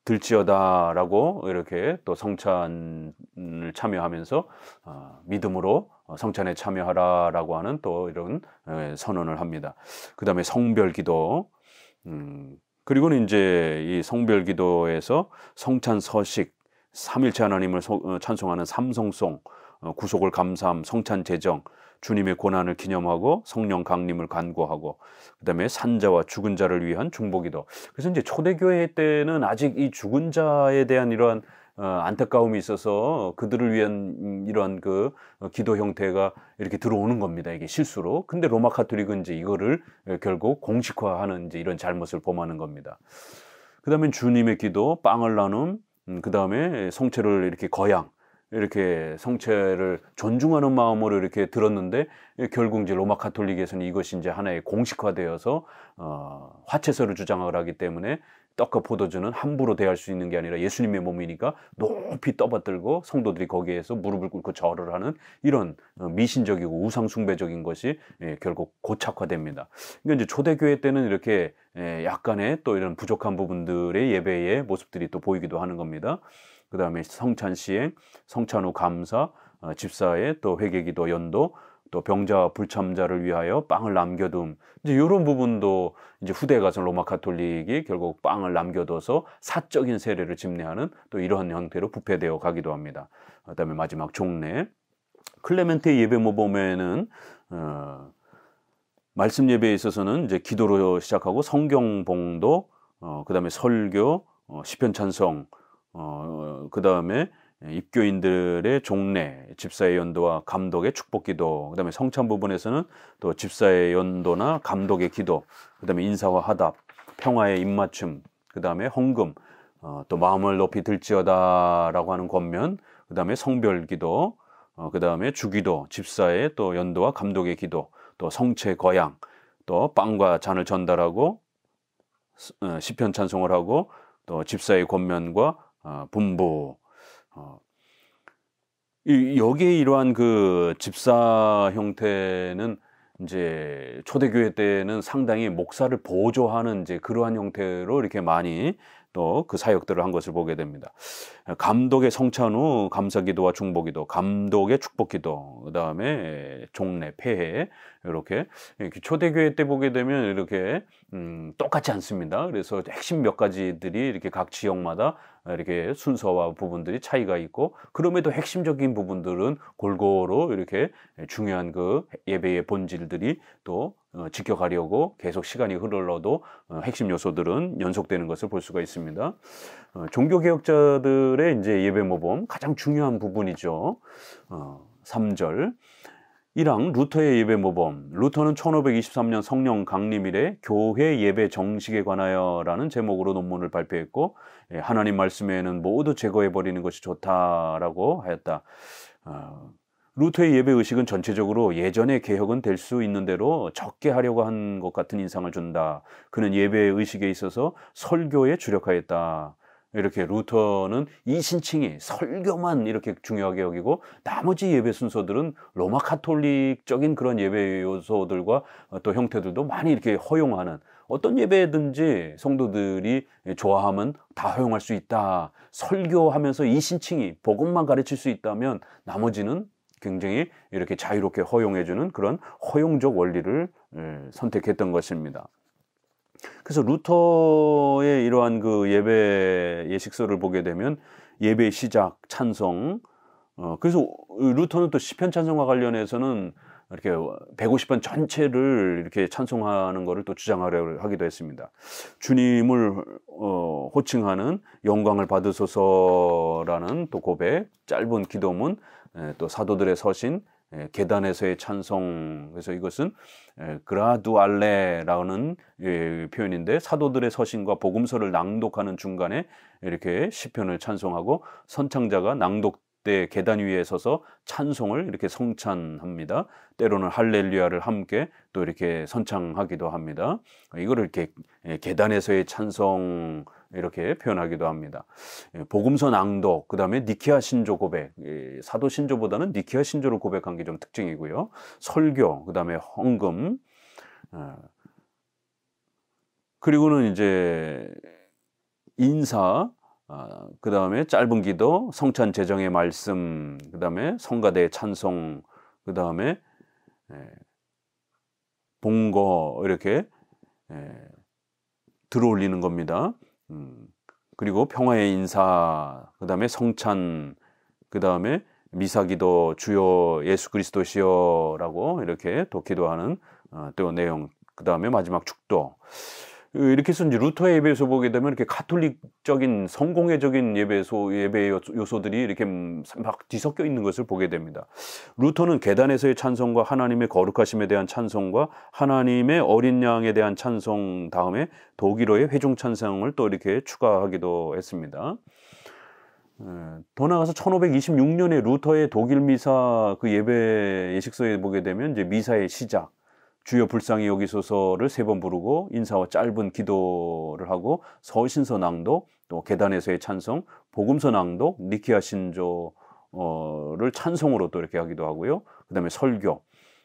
들지어다라고 이렇게 또 성찬을 참여하면서 믿음으로 성찬에 참여하라라고 하는 또 이런 선언을 합니다. 그 다음에 성별기도, 그리고는 이제 이 성별기도에서 성찬 서식, 삼일체 하나님을 찬송하는 삼성송, 구속을 감사함, 성찬 제정, 주님의 고난을 기념하고 성령 강림을 간구하고, 그 다음에 산자와 죽은 자를 위한 중보기도. 그래서 이제 초대교회 때는 아직 이 죽은 자에 대한 이러한 안타까움이 있어서 그들을 위한 이러한 그 기도 형태가 이렇게 들어오는 겁니다. 이게 실수로. 근데 로마 카톨릭은 이제 이거를 결국 공식화하는 이제 이런 잘못을 범하는 겁니다. 그 다음에 주님의 기도, 빵을 나눔, 그 다음에 성체를 이렇게 거양, 이렇게 성체를 존중하는 마음으로 이렇게 들었는데 결국 이제 로마 가톨릭에서는 이것이 이제 하나의 공식화되어서 화채설을 주장을 하기 때문에 떡과 포도주는 함부로 대할 수 있는 게 아니라 예수님의 몸이니까 높이 떠받들고 성도들이 거기에서 무릎을 꿇고 절을 하는 이런 미신적이고 우상 숭배적인 것이 결국 고착화됩니다. 그러니까 이제 초대교회 때는 이렇게 약간의 또 이런 부족한 부분들의 예배의 모습들이 또 보이기도 하는 겁니다. 그 다음에 성찬 시행, 성찬 후 감사, 집사의 또 회개기도 연도, 또 병자와 불참자를 위하여 빵을 남겨둠. 이제 이런 부분도 이제 후대에 가서 로마 가톨릭이 결국 빵을 남겨둬서 사적인 세례를 집례하는 또 이러한 형태로 부패되어 가기도 합니다. 그다음에 마지막 종례. 클레멘트 예배 모범에는 말씀 예배에 있어서는 이제 기도로 시작하고 성경 봉도, 그다음에 설교, 시편 찬송, 그다음에 입교인들의 종례, 집사의 연도와 감독의 축복기도, 그다음에 성찬 부분에서는 또 집사의 연도나 감독의 기도, 그다음에 인사와 화답, 평화의 입맞춤, 그다음에 헌금, 또 마음을 높이 들지어다라고 하는 권면, 그다음에 성별기도, 그다음에 주기도, 집사의 또 연도와 감독의 기도, 또 성체 거양, 또 빵과 잔을 전달하고 시편 찬송을 하고 또 집사의 권면과 분부. 여기에 이러한 그 집사 형태는 이제 초대교회 때는 상당히 목사를 보조하는 이제 그러한 형태로 이렇게 많이 또 그 사역들을 한 것을 보게 됩니다. 감독의 성찬 후 감사기도와 중보기도, 감독의 축복기도, 그 다음에 종례, 폐회 이렇게 초대교회 때 보게 되면 이렇게 똑같지 않습니다. 그래서 핵심 몇 가지들이 이렇게 각 지역마다 이렇게 순서와 부분들이 차이가 있고 그럼에도 핵심적인 부분들은 골고루 이렇게 중요한 그 예배의 본질들이 또 지켜가려고 계속 시간이 흘러도 핵심 요소들은 연속되는 것을 볼 수가 있습니다. 종교개혁자들의 이제 예배 모범 가장 중요한 부분이죠. 3절. 1항 루터의 예배 모범. 루터는 1523년 성령 강림 이래 교회 예배 정식에 관하여라는 제목으로 논문을 발표했고 하나님 말씀에는 모두 제거해버리는 것이 좋다라고 하였다. 루터의 예배 의식은 전체적으로 예전의 개혁은 될 수 있는 대로 적게 하려고 한 것 같은 인상을 준다. 그는 예배 의식에 있어서 설교에 주력하였다. 이렇게 루터는 이신칭이 설교만 이렇게 중요하게 여기고 나머지 예배 순서들은 로마 가톨릭적인 그런 예배 요소들과 또 형태들도 많이 이렇게 허용하는 어떤 예배든지 성도들이 좋아하면 다 허용할 수 있다. 설교하면서 이신칭이 복음만 가르칠 수 있다면 나머지는 굉장히 이렇게 자유롭게 허용해주는 그런 허용적 원리를 선택했던 것입니다. 그래서 루터의 이러한 그 예배 예식서를 보게 되면 예배 시작, 찬송, 그래서 루터는 또 시편 찬송과 관련해서는 이렇게 150편 전체를 이렇게 찬송하는 것을 또 주장하려 하기도 했습니다. 주님을 호칭하는 영광을 받으소서라는 또 고백, 짧은 기도문, 또 사도들의 서신, 계단에서의 찬송. 그래서 이것은 그라두알레라는 표현인데 사도들의 서신과 복음서를 낭독하는 중간에 이렇게 시편을 찬송하고 선창자가 낭독대 계단 위에 서서 찬송을 이렇게 성찬합니다. 때로는 할렐루야를 함께 또 이렇게 선창하기도 합니다. 이거를 이렇게 계단에서의 찬송 이렇게 표현하기도 합니다. 복음서 낭독, 그 다음에 니케아 신조 고백, 사도 신조보다는 니케아 신조를 고백한 게 좀 특징이고요. 설교, 그 다음에 헌금, 그리고는 이제 인사, 그 다음에 짧은 기도, 성찬 제정의 말씀, 그 다음에 성가대의 찬송, 그 다음에 봉거 이렇게 들어올리는 겁니다. 그리고 평화의 인사, 그 다음에 성찬, 그 다음에 미사기도 주여 예수 그리스도시여라고 이렇게 또 기도하는 또 내용, 그 다음에 마지막 축도. 이렇게 해서 이제 루터의 예배에서 보게 되면 이렇게 가톨릭적인 성공회적인 예배 요소들이 이렇게 막 뒤섞여 있는 것을 보게 됩니다. 루터는 계단에서의 찬송과 하나님의 거룩하심에 대한 찬송과 하나님의 어린 양에 대한 찬송 다음에 독일어의 회중 찬송을 또 이렇게 추가하기도 했습니다. 더 나아가서 1526년에 루터의 독일 미사 그 예배 예식서에 보게 되면 이제 미사의 시작, 주여 불쌍히 여기소서를 3번 부르고 인사와 짧은 기도를 하고 서신서 낭독, 또 계단에서의 찬송, 복음서 낭독, 니케아 신조를 찬송으로 또 이렇게 하기도 하고요. 그다음에 설교,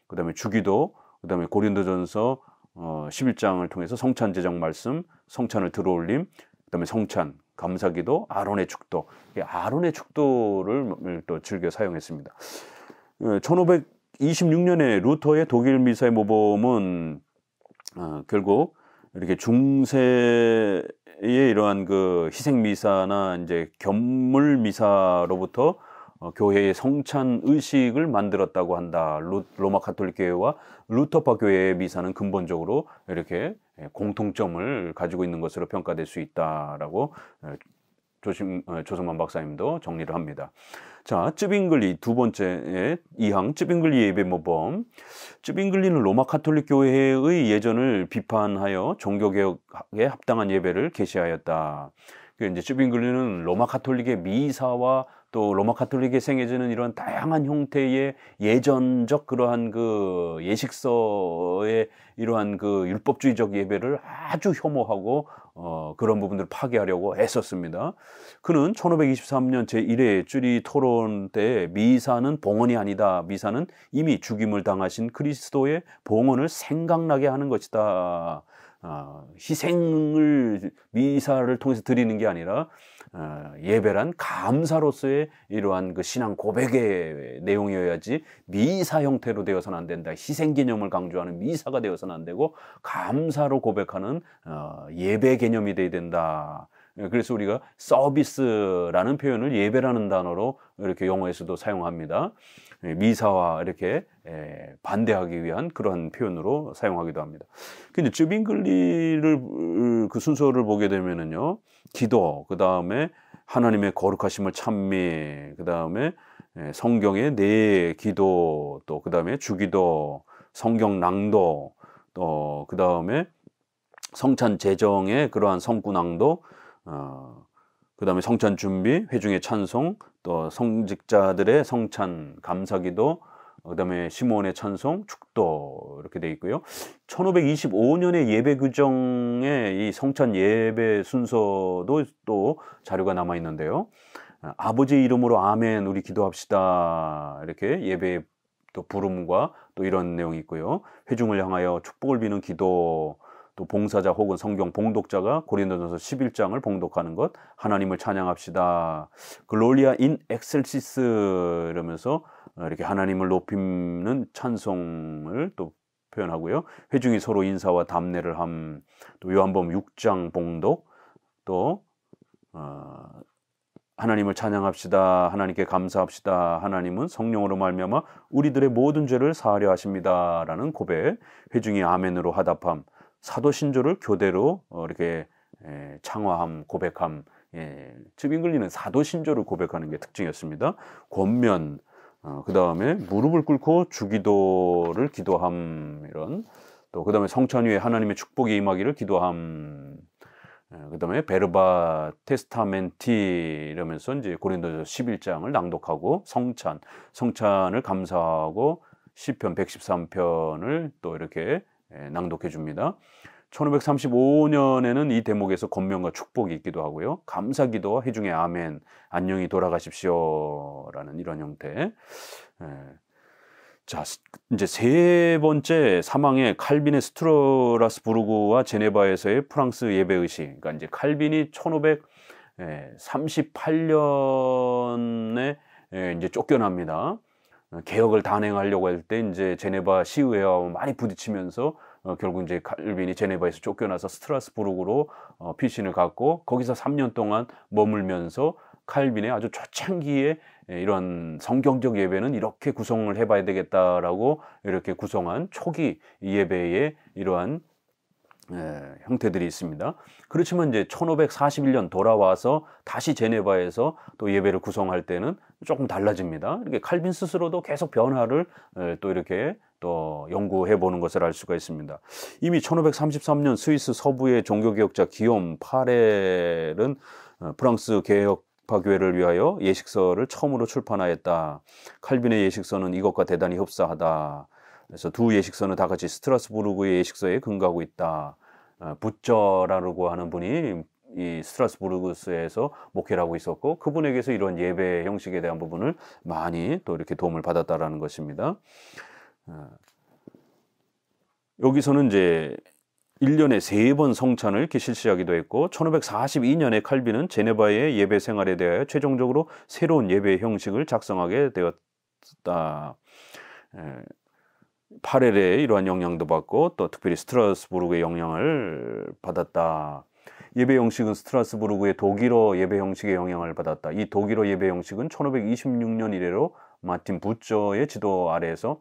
그다음에 주기도, 그다음에 고린도전서 11장을 통해서 성찬 제정 말씀, 성찬을 들어올림, 그다음에 성찬, 감사기도, 아론의 축도. 아론의 축도를 또 즐겨 사용했습니다. 1526년에 루터의 독일 미사의 모범은 결국 이렇게 중세의 이러한 그 희생 미사나 이제 견물 미사로부터 교회의 성찬 의식을 만들었다고 한다. 로마 가톨릭 교회와 루터파 교회의 미사는 근본적으로 이렇게 공통점을 가지고 있는 것으로 평가될 수 있다라고 조성만 박사님도 정리를 합니다. 자, 쯔빙글리 두 번째 2항 쯔빙글리 예배 모범. 쯔빙글리는 로마 가톨릭 교회의 예전을 비판하여 종교개혁에 합당한 예배를 계시하였다. 이제 쯔빙글리는 로마 가톨릭의 미사와 또 로마 가톨릭에 생겨지는 이런 다양한 형태의 예전적 그러한 그 예식서의 이러한 그 율법주의적 예배를 아주 혐오하고 그런 부분들을 파괴하려고 애썼습니다. 그는 1523년 제1회 주리 토론 때 미사는 봉헌이 아니다. 미사는 이미 죽임을 당하신 그리스도의 봉헌을 생각나게 하는 것이다. 희생을 미사를 통해서 드리는 게 아니라 예배란 감사로서의 이러한 그 신앙 고백의 내용이어야지 미사 형태로 되어서는 안 된다. 희생 개념을 강조하는 미사가 되어서는 안 되고 감사로 고백하는 예배 개념이 돼야 된다. 그래서 우리가 서비스라는 표현을 예배라는 단어로 이렇게 영어에서도 사용합니다. 미사와 이렇게 반대하기 위한 그런 표현으로 사용하기도 합니다. 근데 쯔빙글리를 그 순서를 보게 되면은요, 기도, 그 다음에 하나님의 거룩하심을 찬미, 그 다음에 성경의 네 기도, 또 그 다음에 주기도, 성경 낭독, 또 그 다음에 성찬 제정의 그러한 성구 낭독, 그 다음에 성찬 준비, 회중의 찬송, 또 성직자들의 성찬, 감사기도, 그 다음에 시므온의 찬송, 축도 이렇게 돼 있고요. 1525년의 예배 규정에 이 성찬 예배 순서도 또 자료가 남아 있는데요. 아버지 이름으로 아멘 우리 기도합시다. 이렇게 예배의 또 부름과 또 이런 내용이 있고요. 회중을 향하여 축복을 비는 기도, 또 봉사자 혹은 성경 봉독자가 고린도전서 11장을 봉독하는 것, 하나님을 찬양합시다. 글로리아 인 엑셀시스 이러면서 이렇게 하나님을 높이는 찬송을 또 표현하고요. 회중이 서로 인사와 담례를 함, 또 요한복음 6장 봉독, 또 하나님을 찬양합시다. 하나님께 감사합시다. 하나님은 성령으로 말미암아 우리들의 모든 죄를 사하려 하십니다라는 고백, 회중이 아멘으로 화답함, 사도신조를 교대로 이렇게 창화함, 고백함. 쯔빙글리는 사도신조를 고백하는 게 특징이었습니다. 권면, 그 다음에 무릎을 꿇고 주기도를 기도함, 이런, 또 그 다음에 성찬 후에 하나님의 축복이 임하기를 기도함, 그 다음에 베르바 테스타멘티 이러면서 이제 고린도서 11장을 낭독하고 성찬을 감사하고 시편 113편을 또 이렇게 낭독해 줍니다. 1535년에는 이 대목에서 권면과 축복이 있기도 하고요. 감사기도와 회중의 아멘, 안녕히 돌아가십시오라는 이런 형태. 자, 이제 세 번째 사망의 칼빈의 스트라스부르크와 제네바에서의 프랑스 예배 의식. 그러니까 이제 칼빈이 1538년에 이제 쫓겨납니다. 개혁을 단행하려고 할 때 이제 제네바 시의회와 많이 부딪히면서 결국 이제 칼빈이 제네바에서 쫓겨나서 스트라스부르크로 피신을 갖고 거기서 3년 동안 머물면서 칼빈의 아주 초창기에 이런 성경적 예배는 이렇게 구성을 해봐야 되겠다라고 이렇게 구성한 초기 예배의 이러한 형태들이 있습니다. 그렇지만 이제 1541년 돌아와서 다시 제네바에서 또 예배를 구성할 때는 조금 달라집니다. 이렇게 칼빈 스스로도 계속 변화를 또 이렇게 또 연구해 보는 것을 알 수가 있습니다. 이미 1533년 스위스 서부의 종교개혁자 기욤 파렐은 프랑스 개혁 개혁파교회를 위하여 예식서를 처음으로 출판하였다. 칼빈의 예식서는 이것과 대단히 흡사하다. 그래서 두 예식서는 다 같이 스트라스부르크의 예식서에 근거하고 있다. 부처라고 하는 분이 이 스트라스부르크에서 목회를 하고 있었고, 그분에게서 이런 예배 형식에 대한 부분을 많이 또 이렇게 도움을 받았다라는 것입니다. 여기서는 이제 1년에 3번 성찬을 이렇게 실시하기도 했고, 1542년에 칼빈은 제네바의 예배 생활에 대하여 최종적으로 새로운 예배 형식을 작성하게 되었다. 파렐의 이러한 영향도 받고, 또 특별히 스트라스부르크의 영향을 받았다. 예배 형식은 스트라스부르크의 독일어 예배 형식의 영향을 받았다. 이 독일어 예배 형식은 1526년 이래로 마틴 부처의 지도 아래에서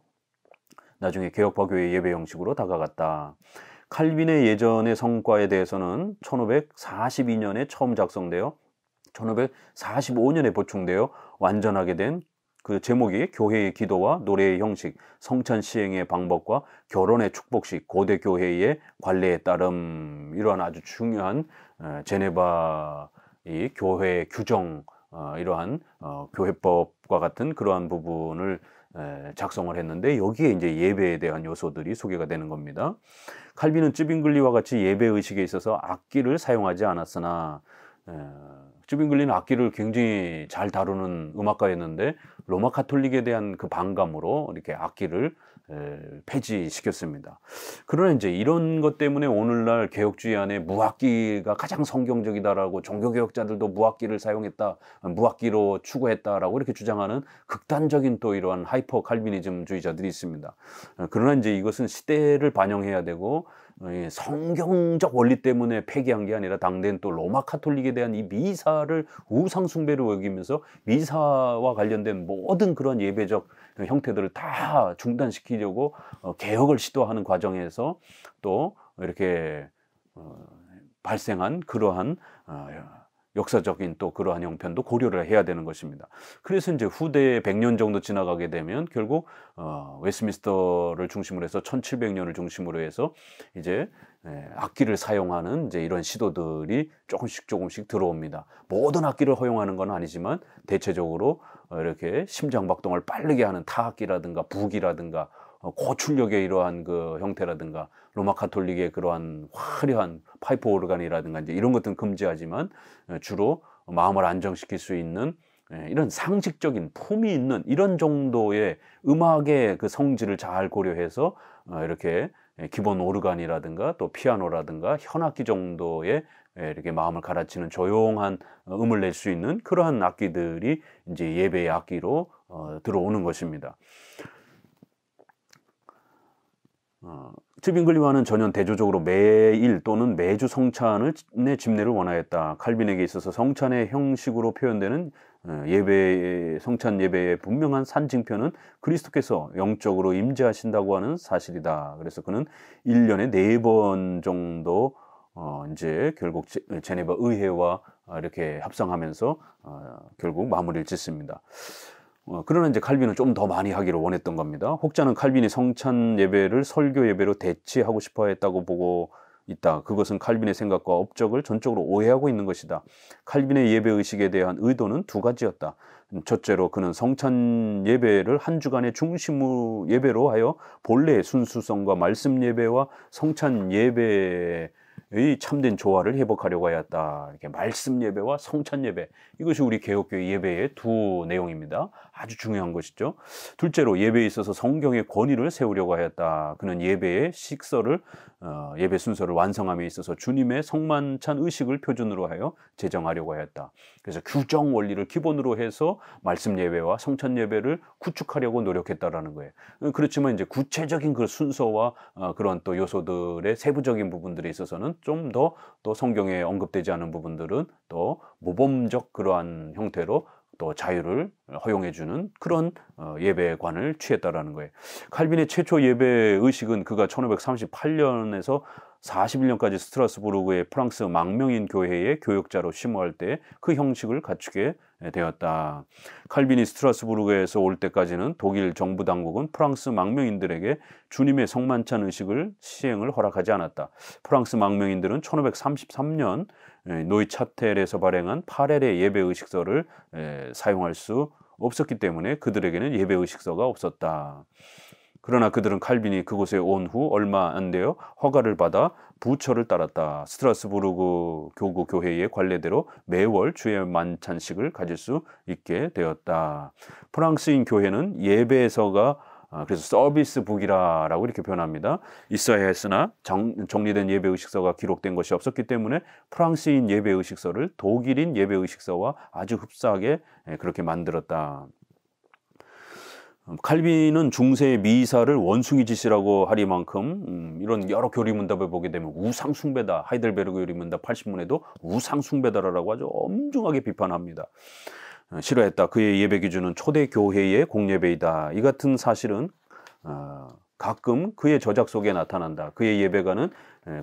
나중에 개혁파교회 예배 형식으로 다가갔다. 칼빈의 예전의 성과에 대해서는 1542년에 처음 작성되어 1545년에 보충되어 완전하게 된 그 제목이 교회의 기도와 노래의 형식, 성찬 시행의 방법과 결혼의 축복식, 고대 교회의 관례에 따름, 이러한 아주 중요한 제네바 이 교회 규정, 이러한 교회법과 같은 그러한 부분을 작성을 했는데, 여기에 이제 예배에 대한 요소들이 소개가 되는 겁니다. 칼빈은 쯔빙글리와 같이 예배 의식에 있어서 악기를 사용하지 않았으나, 쯔빙글리는 악기를 굉장히 잘 다루는 음악가였는데, 로마 카톨릭에 대한 그 반감으로 이렇게 악기를 폐지시켰습니다. 그러나 이제 이런 것 때문에 오늘날 개혁주의 안에 무악기가 가장 성경적이다라고, 종교개혁자들도 무악기를 사용했다, 무악기로 추구했다라고 이렇게 주장하는 극단적인 또 이러한 하이퍼 칼비니즘주의자들이 있습니다. 그러나 이제 이것은 시대를 반영해야 되고, 성경적 원리 때문에 폐기한 게 아니라 당대는 또 로마 카톨릭에 대한 이 미사를 우상 숭배로 여기면서 미사와 관련된 모든 그런 예배적 형태들을 다 중단시키려고 개혁을 시도하는 과정에서 또 이렇게 발생한 그러한 역사적인 또 그러한 형편도 고려를 해야 되는 것입니다. 그래서 이제 후대에 100년 정도 지나가게 되면 결국 웨스트민스터를 중심으로 해서 1700년을 중심으로 해서 이제 악기를 사용하는 이제 이런 시도들이 조금씩 들어옵니다. 모든 악기를 허용하는 건 아니지만 대체적으로 이렇게 심장박동을 빠르게 하는 타악기라든가 부기라든가 고출력의 이러한 그 형태라든가, 로마 카톨릭의 그러한 화려한 파이프 오르간이라든가 이제 이런 것들은 금지하지만 주로 마음을 안정시킬 수 있는 이런 상식적인 품이 있는 이런 정도의 음악의 그 성질을 잘 고려해서 이렇게 기본 오르간이라든가 또 피아노라든가 현악기 정도의 이렇게 마음을 갈아치는 조용한 음을 낼 수 있는 그러한 악기들이 이제 예배의 악기로 들어오는 것입니다. 쯔빙글리와는 전혀 대조적으로 매일 또는 매주 성찬의 집례를 원하였다. 칼빈에게 있어서 성찬의 형식으로 표현되는 성찬 예배의 분명한 산증표는 그리스도께서 영적으로 임재하신다고 하는 사실이다. 그래서 그는 1년에 4번 정도 이제 결국 제네바 의회와 이렇게 합성하면서 결국 마무리를 짓습니다. 그러나 이제 칼빈은 좀 더 많이 하기를 원했던 겁니다. 혹자는 칼빈이 성찬 예배를 설교 예배로 대체하고 싶어 했다고 보고 있다. 그것은 칼빈의 생각과 업적을 전적으로 오해하고 있는 것이다. 칼빈의 예배 의식에 대한 의도는 2가지였다. 첫째로 그는 성찬 예배를 한 주간의 중심 예배로 하여 본래의 순수성과 말씀 예배와 성찬 예배의 참된 조화를 회복하려고 하였다. 이렇게 말씀 예배와 성찬 예배, 이것이 우리 개혁교회 예배의 두 내용입니다. 아주 중요한 것이죠. 둘째로 예배에 있어서 성경의 권위를 세우려고 하였다. 그는 예배의 식서를 예배 순서를 완성함에 있어서 주님의 성만찬 의식을 표준으로 하여 제정하려고 하였다. 그래서 규정 원리를 기본으로 해서 말씀 예배와 성찬 예배를 구축하려고 노력했다라는 거예요. 그렇지만 이제 구체적인 그 순서와 그런 또 요소들의 세부적인 부분들에 있어서는 좀 더 또 성경에 언급되지 않은 부분들은 또 모범적 그러한 형태로 또 자유를 허용해주는 그런 예배관을 취했다라는 거예요. 칼빈의 최초 예배 의식은 그가 1538년에서 41년까지 스트라스부르크의 프랑스 망명인 교회의 교역자로 심호할 때 그 형식을 갖추게 되었다. 칼빈이 스트라스부르크에서 올 때까지는 독일 정부 당국은 프랑스 망명인들에게 주님의 성만찬 의식을 시행을 허락하지 않았다. 프랑스 망명인들은 1533년 노이차텔에서 발행한 파렐의 예배 의식서를 사용할 수 없었기 때문에 그들에게는 예배 의식서가 없었다. 그러나 그들은 칼빈이 그곳에 온 후 얼마 안 되어 허가를 받아 부처를 따랐다. 스트라스부르크 교구 교회의 관례대로 매월 주의 만찬식을 가질 수 있게 되었다. 프랑스인 교회는 예배서가 그래서 서비스북이라고 이렇게 표현합니다. 있어야 했으나 정리된 예배 의식서가 기록된 것이 없었기 때문에 프랑스인 예배 의식서를 독일인 예배 의식서와 아주 흡사하게 그렇게 만들었다. 칼빈은 중세의 미사를 원숭이 짓이라고 하리만큼 이런 여러 교리문답을 보게 되면 우상숭배다. 하이델베르그 교리문답 80문에도 우상숭배다라고 아주 엄중하게 비판합니다. 싫어했다. 그의 예배 기준은 초대교회의 공예배이다. 이 같은 사실은 가끔 그의 저작 속에 나타난다. 그의 예배가는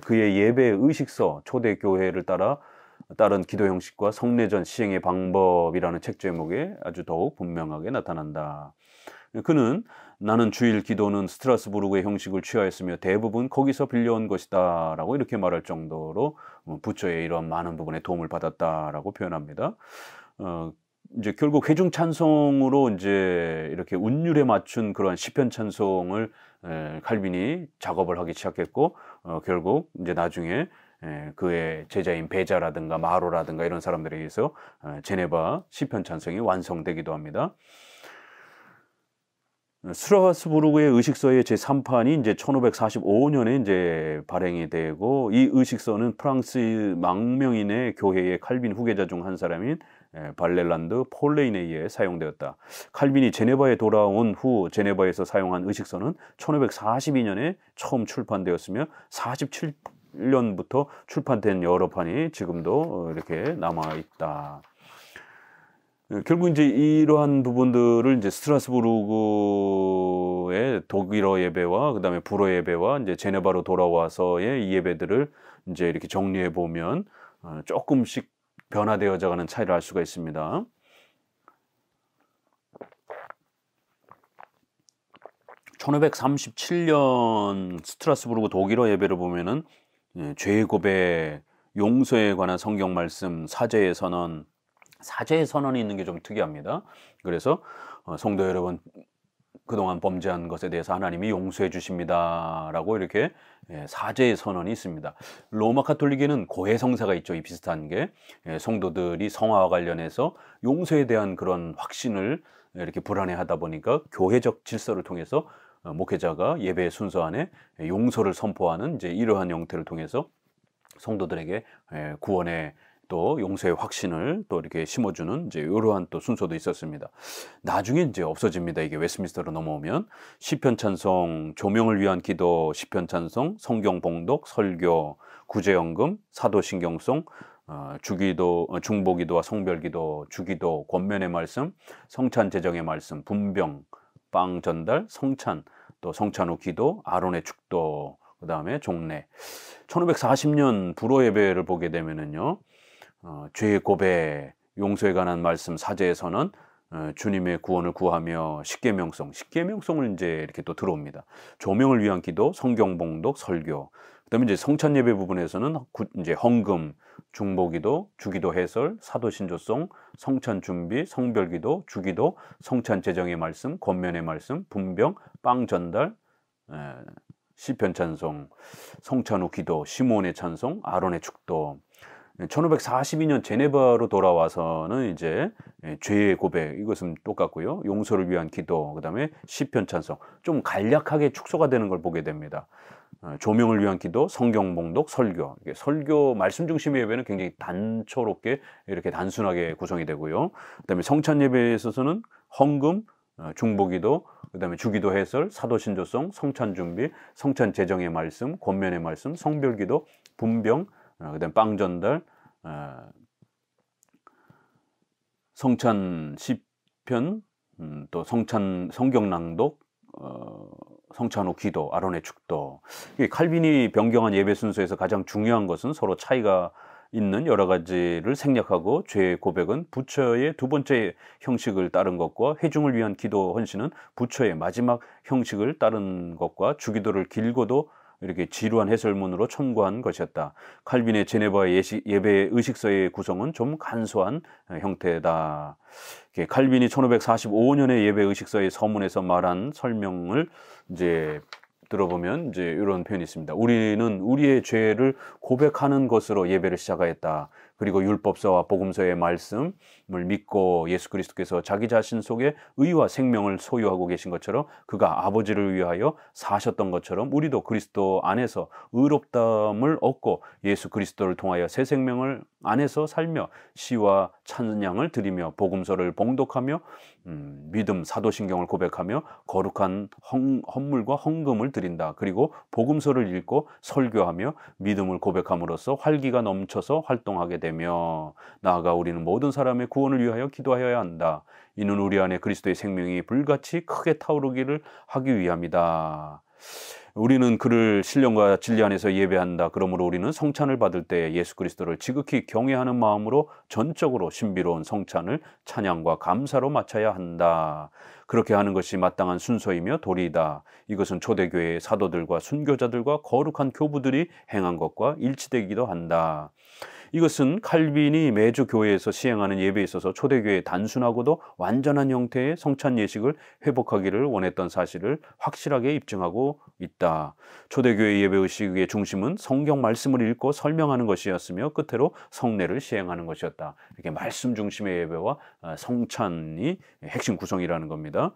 그의 예배 의식서 초대교회를 따른 기도 형식과 성례전 시행의 방법이라는 책 제목에 아주 더욱 분명하게 나타난다. 그는 나는 주일 기도는 스트라스부르크의 형식을 취하였으며 대부분 거기서 빌려온 것이다 라고 이렇게 말할 정도로 부처의 이런 많은 부분에 도움을 받았다라고 표현합니다. 이제 결국 회중 찬송으로 이제 이렇게 운율에 맞춘 그러한 시편 찬송을 칼빈이 작업을 하기 시작했고 결국 이제 나중에 그의 제자인 베자라든가 마로라든가 이런 사람들에 의해서 제네바 시편 찬송이 완성되기도 합니다. 스트라스부르크의 의식서의 제3판이 이제 1545년에 이제 발행이 되고 이 의식서는 프랑스 망명인의 교회의 칼빈 후계자 중 한 사람인 발렐란드 폴레인에 의해 사용되었다. 칼빈이 제네바에 돌아온 후 제네바에서 사용한 의식서는 1542년에 처음 출판되었으며 47년부터 출판된 여러 판이 지금도 이렇게 남아 있다. 결국 이제 이러한 부분들을 이제 스트라스부르크의 독일어 예배와 그다음에 불어 예배와 이제 제네바로 돌아와서의 이 예배들을 이제 이렇게 정리해 보면 조금씩 변화되어져 가는 차이를 알 수가 있습니다. (1537년) 스트라스부르크 독일어 예배를 보면은 죄의 고백, 용서에 관한 성경 말씀, 사죄의 선언, 사죄의 선언이 있는 게 좀 특이합니다. 그래서 성도 여러분 그동안 범죄한 것에 대해서 하나님이 용서해 주십니다 라고 이렇게 사죄의 선언이 있습니다. 로마 가톨릭에는 고해성사가 있죠. 이 비슷한 게 성도들이 성화와 관련해서 용서에 대한 그런 확신을 이렇게 불안해하다 보니까 교회적 질서를 통해서 목회자가 예배 순서 안에 용서를 선포하는 이제 이러한 형태를 통해서 성도들에게 구원의 또 용서의 확신을 또 이렇게 심어주는 이제 이러한 또 순서도 있었습니다. 나중에 이제 없어집니다. 이게 웨스트민스터로 넘어오면 시편 찬송, 조명을 위한 기도, 시편 찬송, 성경 봉독, 설교, 구제연금, 사도신경송, 주기도, 중보기도와 성별기도, 주기도, 권면의 말씀, 성찬 제정의 말씀, 분병, 빵 전달, 성찬, 또 성찬 후 기도, 아론의 축도, 그 다음에 종례. 1540년 불어 예배를 보게 되면은요. 죄의 고백, 용서에 관한 말씀, 사죄의 선언, 주님의 구원을 구하며 십계명송을 이제 이렇게 또 들어옵니다. 조명을 위한 기도, 성경 봉독, 설교. 그다음에 이제 성찬 예배 부분에서는 이제 헌금, 중보기도, 주기도 해설, 사도신조송, 성찬 준비, 성별기도, 주기도, 성찬 제정의 말씀, 권면의 말씀, 분병, 빵 전달, 시편 찬송, 성찬 후 기도, 시므온의 찬송, 아론의 축도. 1542년 제네바로 돌아와서는 이제 죄의 고백 이것은 똑같고요. 용서를 위한 기도, 그다음에 시편 찬송 좀 간략하게 축소가 되는 걸 보게 됩니다. 조명을 위한 기도, 성경 봉독, 설교. 설교 말씀 중심의 예배는 굉장히 단초롭게 이렇게 단순하게 구성이 되고요. 그다음에 성찬 예배에 있어서는 헌금, 중보기도, 그다음에 주기도 해설, 사도신조송, 성찬 준비, 성찬 제정의 말씀, 권면의 말씀, 성별기도, 분병, 그다음 빵 전달, 성찬 시편, 또 성찬 성경 낭독, 성찬 후 기도, 아론의 축도. 이 칼빈이 변경한 예배 순서에서 가장 중요한 것은 서로 차이가 있는 여러 가지를 생략하고 죄의 고백은 부처의 두 번째 형식을 따른 것과 회중을 위한 기도 헌신은 부처의 마지막 형식을 따른 것과 주기도를 길고도 이렇게 지루한 해설문으로 첨구한 것이었다. 칼빈의 제네바의 예배 의식서의 구성은 좀 간소한 형태다. 칼빈이 1545년에 예배 의식서의 서문에서 말한 설명을 이제 들어보면 이제 이런 표현이 있습니다. 우리는 우리의 죄를 고백하는 것으로 예배를 시작하였다. 그리고 율법서와 복음서의 말씀을 믿고 예수 그리스도께서 자기 자신 속에 의와 생명을 소유하고 계신 것처럼 그가 아버지를 위하여 사셨던 것처럼 우리도 그리스도 안에서 의롭다함을 얻고 예수 그리스도를 통하여 새 생명을 안에서 살며 시와 찬양을 드리며 복음서를 봉독하며 믿음 사도신경을 고백하며 거룩한 헌물과 헌금을 드린다. 그리고 복음서를 읽고 설교하며 믿음을 고백함으로써 활기가 넘쳐서 활동하게 되며 나아가 우리는 모든 사람의 구원을 위하여 기도하여야 한다. 이는 우리 안에 그리스도의 생명이 불같이 크게 타오르기를 하기 위함이다. 우리는 그를 신령과 진리 안에서 예배한다. 그러므로 우리는 성찬을 받을 때 예수 그리스도를 지극히 경외하는 마음으로 전적으로 신비로운 성찬을 찬양과 감사로 마쳐야 한다. 그렇게 하는 것이 마땅한 순서이며 도리이다. 이것은 초대교회의 사도들과 순교자들과 거룩한 교부들이 행한 것과 일치되기도 한다. 이것은 칼빈이 매주 교회에서 시행하는 예배에 있어서 초대교회의 단순하고도 완전한 형태의 성찬 예식을 회복하기를 원했던 사실을 확실하게 입증하고 있다. 초대교회 예배 의식의 중심은 성경 말씀을 읽고 설명하는 것이었으며 끝으로 성례를 시행하는 것이었다. 이렇게 말씀 중심의 예배와 성찬이 핵심 구성이라는 겁니다.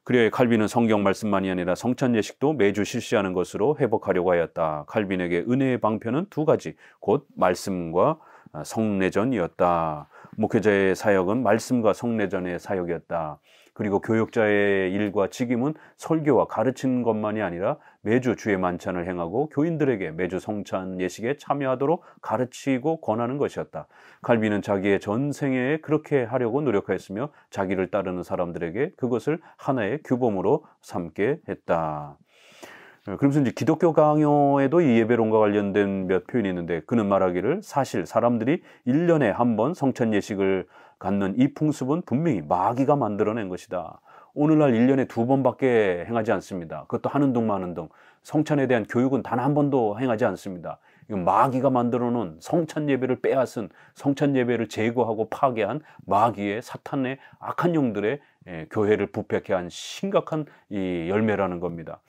그리하여 칼빈은 성경 말씀만이 아니라 성찬 예식도 매주 실시하는 것으로 회복하려고 하였다. 칼빈에게 은혜의 방편은 두 가지, 곧 말씀과 성례전이었다. 목회자의 사역은 말씀과 성례전의 사역이었다. 그리고 교역자의 일과 직임은 설교와 가르치는 것만이 아니라 매주 주의 만찬을 행하고 교인들에게 매주 성찬 예식에 참여하도록 가르치고 권하는 것이었다. 칼빈은 자기의 전생에 그렇게 하려고 노력하였으며 자기를 따르는 사람들에게 그것을 하나의 규범으로 삼게 했다. 그러면서 이제 기독교 강요에도 이 예배론과 관련된 몇 표현이 있는데 그는 말하기를 사실 사람들이 1년에 한 번 성찬 예식을 갖는 이 풍습은 분명히 마귀가 만들어낸 것이다. 오늘날 1년에 2번밖에 행하지 않습니다. 그것도 하는 둥 마는 둥. 성찬에 대한 교육은 단 한 번도 행하지 않습니다. 이건 마귀가 만들어 놓은 성찬 예배를 빼앗은 성찬 예배를 제거하고 파괴한 마귀의 사탄의 악한 영들의 교회를 부패케 한 심각한 이 열매라는 겁니다.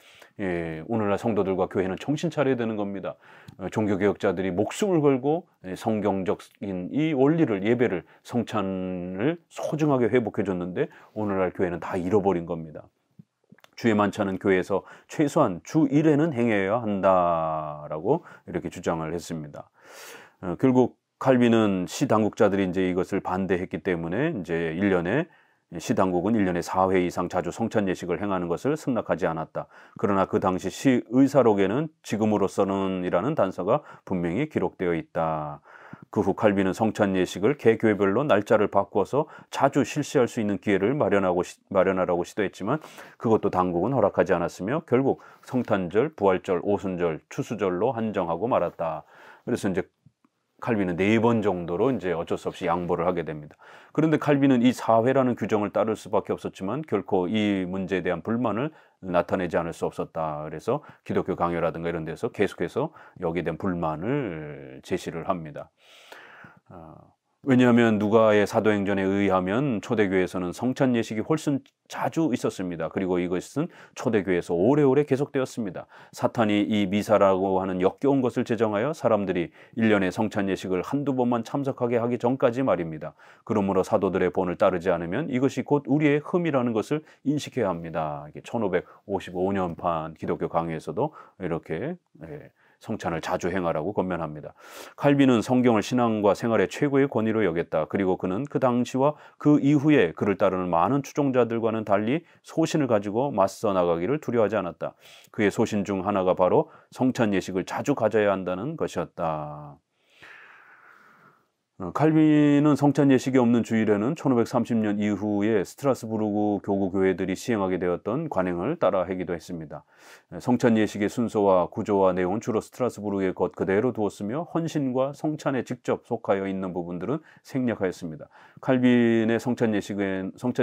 오늘날 성도들과 교회는 정신 차려야 되는 겁니다. 종교개혁자들이 목숨을 걸고 성경적인 이 원리를 예배를 성찬을 소중하게 회복해 줬는데 오늘날 교회는 다 잃어버린 겁니다. 주의 만찬은 교회에서 최소한 주 1회는 행해야 한다라고 이렇게 주장을 했습니다. 결국 칼빈은 시당국자들이 이제 이것을 반대했기 때문에 이제 시당국은 1년에 4회 이상 자주 성찬 예식을 행하는 것을 승낙하지 않았다. 그러나 그 당시 시의사록에는 지금으로서는 이라는 단서가 분명히 기록되어 있다. 그 후 칼빈은 성찬 예식을 개교회별로 날짜를 바꿔서 자주 실시할 수 있는 기회를 마련하라고 시도했지만 그것도 당국은 허락하지 않았으며 결국 성탄절, 부활절, 오순절, 추수절로 한정하고 말았다. 그래서 이제 칼빈은 4번 정도로 이제 어쩔 수 없이 양보를 하게 됩니다. 그런데 칼빈은 이 4회라는 규정을 따를 수밖에 없었지만 결코 이 문제에 대한 불만을 나타내지 않을 수 없었다. 그래서 기독교 강요라든가 이런 데서 계속해서 여기에 대한 불만을 제시를 합니다. 왜냐하면 누가의 사도행전에 의하면 초대교회에서는 성찬 예식이 훨씬 자주 있었습니다. 그리고 이것은 초대교회에서 오래오래 계속되었습니다. 사탄이 이 미사라고 하는 역겨운 것을 제정하여 사람들이 1년에 성찬 예식을 한두 번만 참석하게 하기 전까지 말입니다. 그러므로 사도들의 본을 따르지 않으면 이것이 곧 우리의 흠이라는 것을 인식해야 합니다. 1555년판 기독교 강요에서도 이렇게 성찬을 자주 행하라고 권면합니다. 칼빈은 성경을 신앙과 생활의 최고의 권위로 여겼다. 그리고 그는 그 당시와 그 이후에 그를 따르는 많은 추종자들과는 달리 소신을 가지고 맞서 나가기를 두려워하지 않았다. 그의 소신 중 하나가 바로 성찬 예식을 자주 가져야 한다는 것이었다. 칼빈은 성찬 예식이 없는 주일에는 1530년 이후에 스트라스부르크 교구 교회들이 시행하게 되었던 관행을 따라 하기도 했습니다. 성찬 예식의 순서와 구조와 내용은 주로 스트라스부르크의 것 그대로 두었으며 헌신과 성찬에 직접 속하여 있는 부분들은 생략하였습니다. 칼빈의 성찬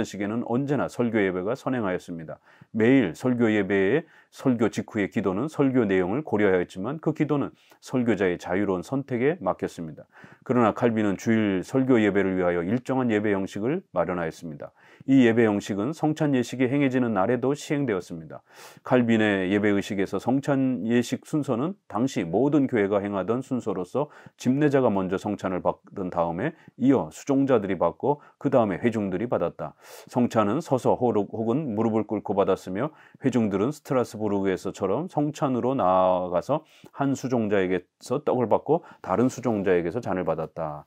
시계는 언제나 설교 예배가 선행하였습니다. 매일 설교 예배에 설교 직후의 기도는 설교 내용을 고려하였지만 그 기도는 설교자의 자유로운 선택에 맡겼습니다. 그러나 칼빈은 주일 설교 예배를 위하여 일정한 예배 형식을 마련하였습니다. 이 예배 형식은 성찬 예식이 행해지는 날에도 시행되었습니다. 칼빈의 예배 의식에서 성찬 예식 순서는 당시 모든 교회가 행하던 순서로서 집례자가 먼저 성찬을 받은 다음에 이어 수종자들이 받고 그 다음에 회중들이 받았다. 성찬은 서서 혹은 무릎을 꿇고 받았으며 회중들은 스트라스부르크에서처럼 성찬으로 나아가서 한 수종자에게서 떡을 받고 다른 수종자에게서 잔을 받았다.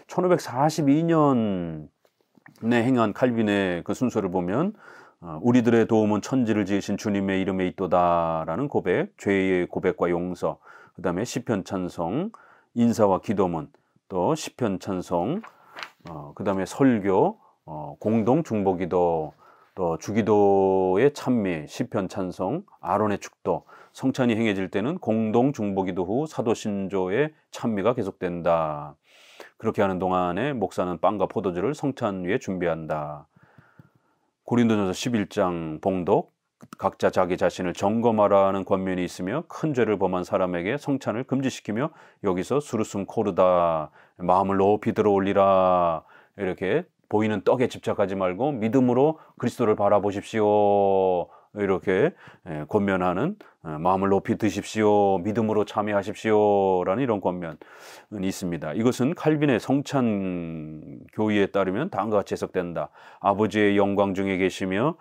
1542년에 행한 칼빈의 그 순서를 보면 우리들의 도움은 천지를 지으신 주님의 이름에 있도다라는 고백, 죄의 고백과 용서, 그 다음에 시편 찬송, 인사와 기도문, 또 시편 찬송, 그 다음에 설교, 공동 중보기도, 또 주기도의 찬미, 시편 찬송, 아론의 축도, 성찬이 행해질 때는 공동 중보기도 후 사도신조의 찬미가 계속된다. 그렇게 하는 동안에 목사는 빵과 포도주를 성찬 위에 준비한다. 고린도전서 11장 봉독, 각자 자기 자신을 점검하라는 권면이 있으며 큰 죄를 범한 사람에게 성찬을 금지시키며 여기서 수르숨 코르다, 마음을 높이 들어올리라, 이렇게 보이는 떡에 집착하지 말고 믿음으로 그리스도를 바라보십시오, 이렇게 권면하는, 마음을 높이 드십시오, 믿음으로 참여하십시오 라는 이런 권면이 있습니다. 이것은 칼빈의 성찬 교의에 따르면 다음과 같이 해석된다. 아버지의 영광 중에 계시며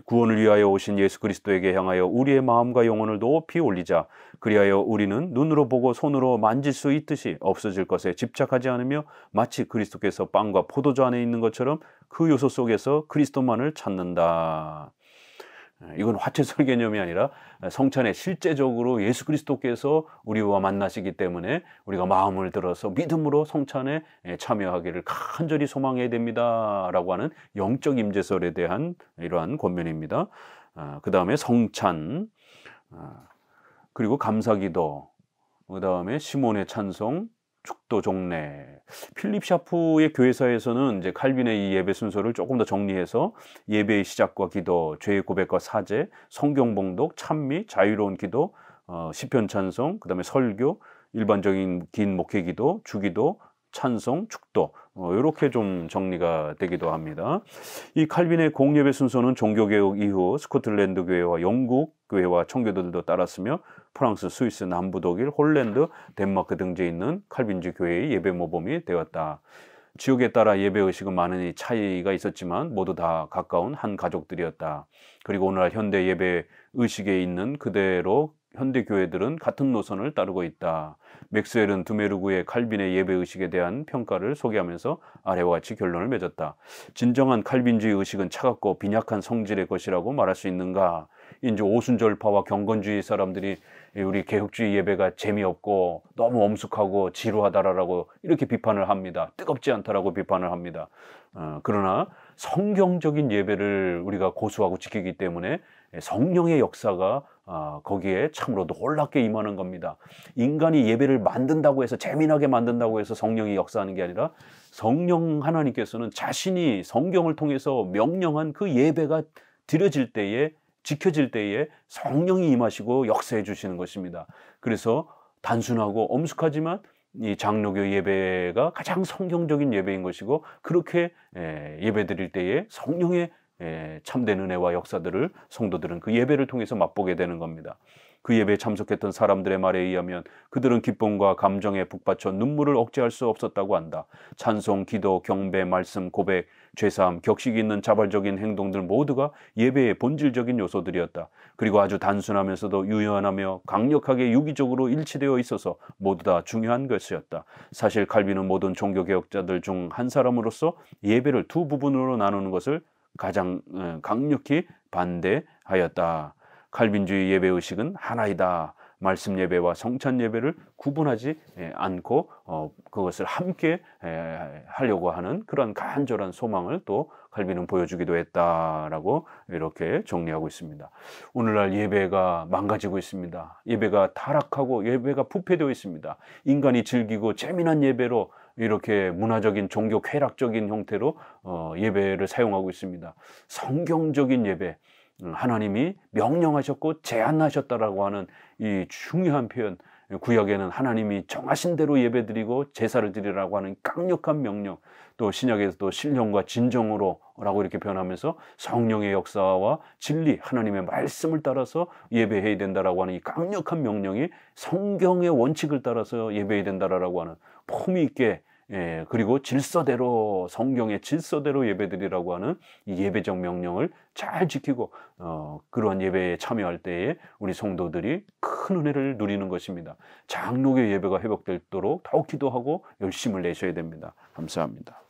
구원을 위하여 오신 예수 그리스도에게 향하여 우리의 마음과 영혼을 높이 올리자. 그리하여 우리는 눈으로 보고 손으로 만질 수 있듯이 없어질 것에 집착하지 않으며 마치 그리스도께서 빵과 포도주 안에 있는 것처럼 그 요소 속에서 그리스도만을 찾는다. 이건 화채설 개념이 아니라 성찬에 실제적으로 예수 그리스도께서 우리와 만나시기 때문에 우리가 마음을 들어서 믿음으로 성찬에 참여하기를 간절히 소망해야 됩니다 라고 하는 영적 임재설에 대한 이러한 권면입니다. 그 다음에 성찬, 그리고 감사기도, 그 다음에 시몬의 찬송, 축도 종례. 필립 샤프의 교회사에서는 이제 칼빈의 이 예배 순서를 조금 더 정리해서 예배의 시작과 기도, 죄의 고백과 사죄, 성경 봉독, 찬미, 자유로운 기도, 시편 찬송, 그다음에 설교, 일반적인 긴 목회 기도, 주기도, 찬송, 축도, 이렇게 좀 정리가 되기도 합니다. 이 칼빈의 공예배 순서는 종교개혁 이후 스코틀랜드 교회와 영국 교회와 청교도들도 따랐으며 프랑스, 스위스, 남부 독일, 홀랜드, 덴마크 등지에 있는 칼빈주 교회의 예배 모범이 되었다. 지역에 따라 예배 의식은 많은 차이가 있었지만 모두 다 가까운 한 가족들이었다. 그리고 오늘날 현대 예배 의식에 있는 그대로 현대 교회들은 같은 노선을 따르고 있다. 맥스웰은 드메르구의 칼빈의 예배 의식에 대한 평가를 소개하면서 아래와 같이 결론을 맺었다. 진정한 칼빈주의 의식은 차갑고 빈약한 성질의 것이라고 말할 수 있는가? 이제 오순절파와 경건주의 사람들이 우리 개혁주의 예배가 재미없고 너무 엄숙하고 지루하다라고 이렇게 비판을 합니다. 뜨겁지 않다라고 비판을 합니다. 그러나 성경적인 예배를 우리가 고수하고 지키기 때문에 성령의 역사가 거기에 참으로 놀랍게 임하는 겁니다. 인간이 예배를 만든다고 해서 재미나게 만든다고 해서 성령이 역사하는 게 아니라 성령 하나님께서는 자신이 성경을 통해서 명령한 그 예배가 드려질 때에 지켜질 때에 성령이 임하시고 역사해 주시는 것입니다. 그래서 단순하고 엄숙하지만 이 장로교 예배가 가장 성경적인 예배인 것이고 그렇게 예배 드릴 때에 성령의 참된 은혜와 역사들을 성도들은 그 예배를 통해서 맛보게 되는 겁니다. 그 예배에 참석했던 사람들의 말에 의하면 그들은 기쁨과 감정에 북받쳐 눈물을 억제할 수 없었다고 한다. 찬송, 기도, 경배, 말씀, 고백, 죄사함, 격식이 있는 자발적인 행동들 모두가 예배의 본질적인 요소들이었다. 그리고 아주 단순하면서도 유연하며 강력하게 유기적으로 일치되어 있어서 모두 다 중요한 것이었다. 사실 칼빈은 모든 종교개혁자들 중 한 사람으로서 예배를 두 부분으로 나누는 것을 가장 강력히 반대하였다. 칼빈주의 예배의식은 하나이다. 말씀 예배와 성찬 예배를 구분하지 않고 그것을 함께 하려고 하는 그런 간절한 소망을 또 칼빈은 보여주기도 했다라고 이렇게 정리하고 있습니다. 오늘날 예배가 망가지고 있습니다. 예배가 타락하고 예배가 부패되어 있습니다. 인간이 즐기고 재미난 예배로 이렇게 문화적인 종교 쾌락적인 형태로 예배를 사용하고 있습니다. 성경적인 예배, 하나님이 명령하셨고 제안하셨다라고 하는 이 중요한 표현, 구약에는 하나님이 정하신 대로 예배드리고 제사를 드리라고 하는 강력한 명령, 또 신약에서도 신령과 진정으로 라고 이렇게 표현하면서 성령의 역사와 진리, 하나님의 말씀을 따라서 예배해야 된다라고 하는 이 강력한 명령이 성경의 원칙을 따라서 예배해야 된다라고 하는 품위 있게, 그리고 질서대로, 성경의 질서대로 예배드리라고 하는 이 예배적 명령을 잘 지키고 그러한 예배에 참여할 때에 우리 성도들이 큰 은혜를 누리는 것입니다. 장로교 예배가 회복되도록 더욱 기도하고 열심을 내셔야 됩니다. 감사합니다.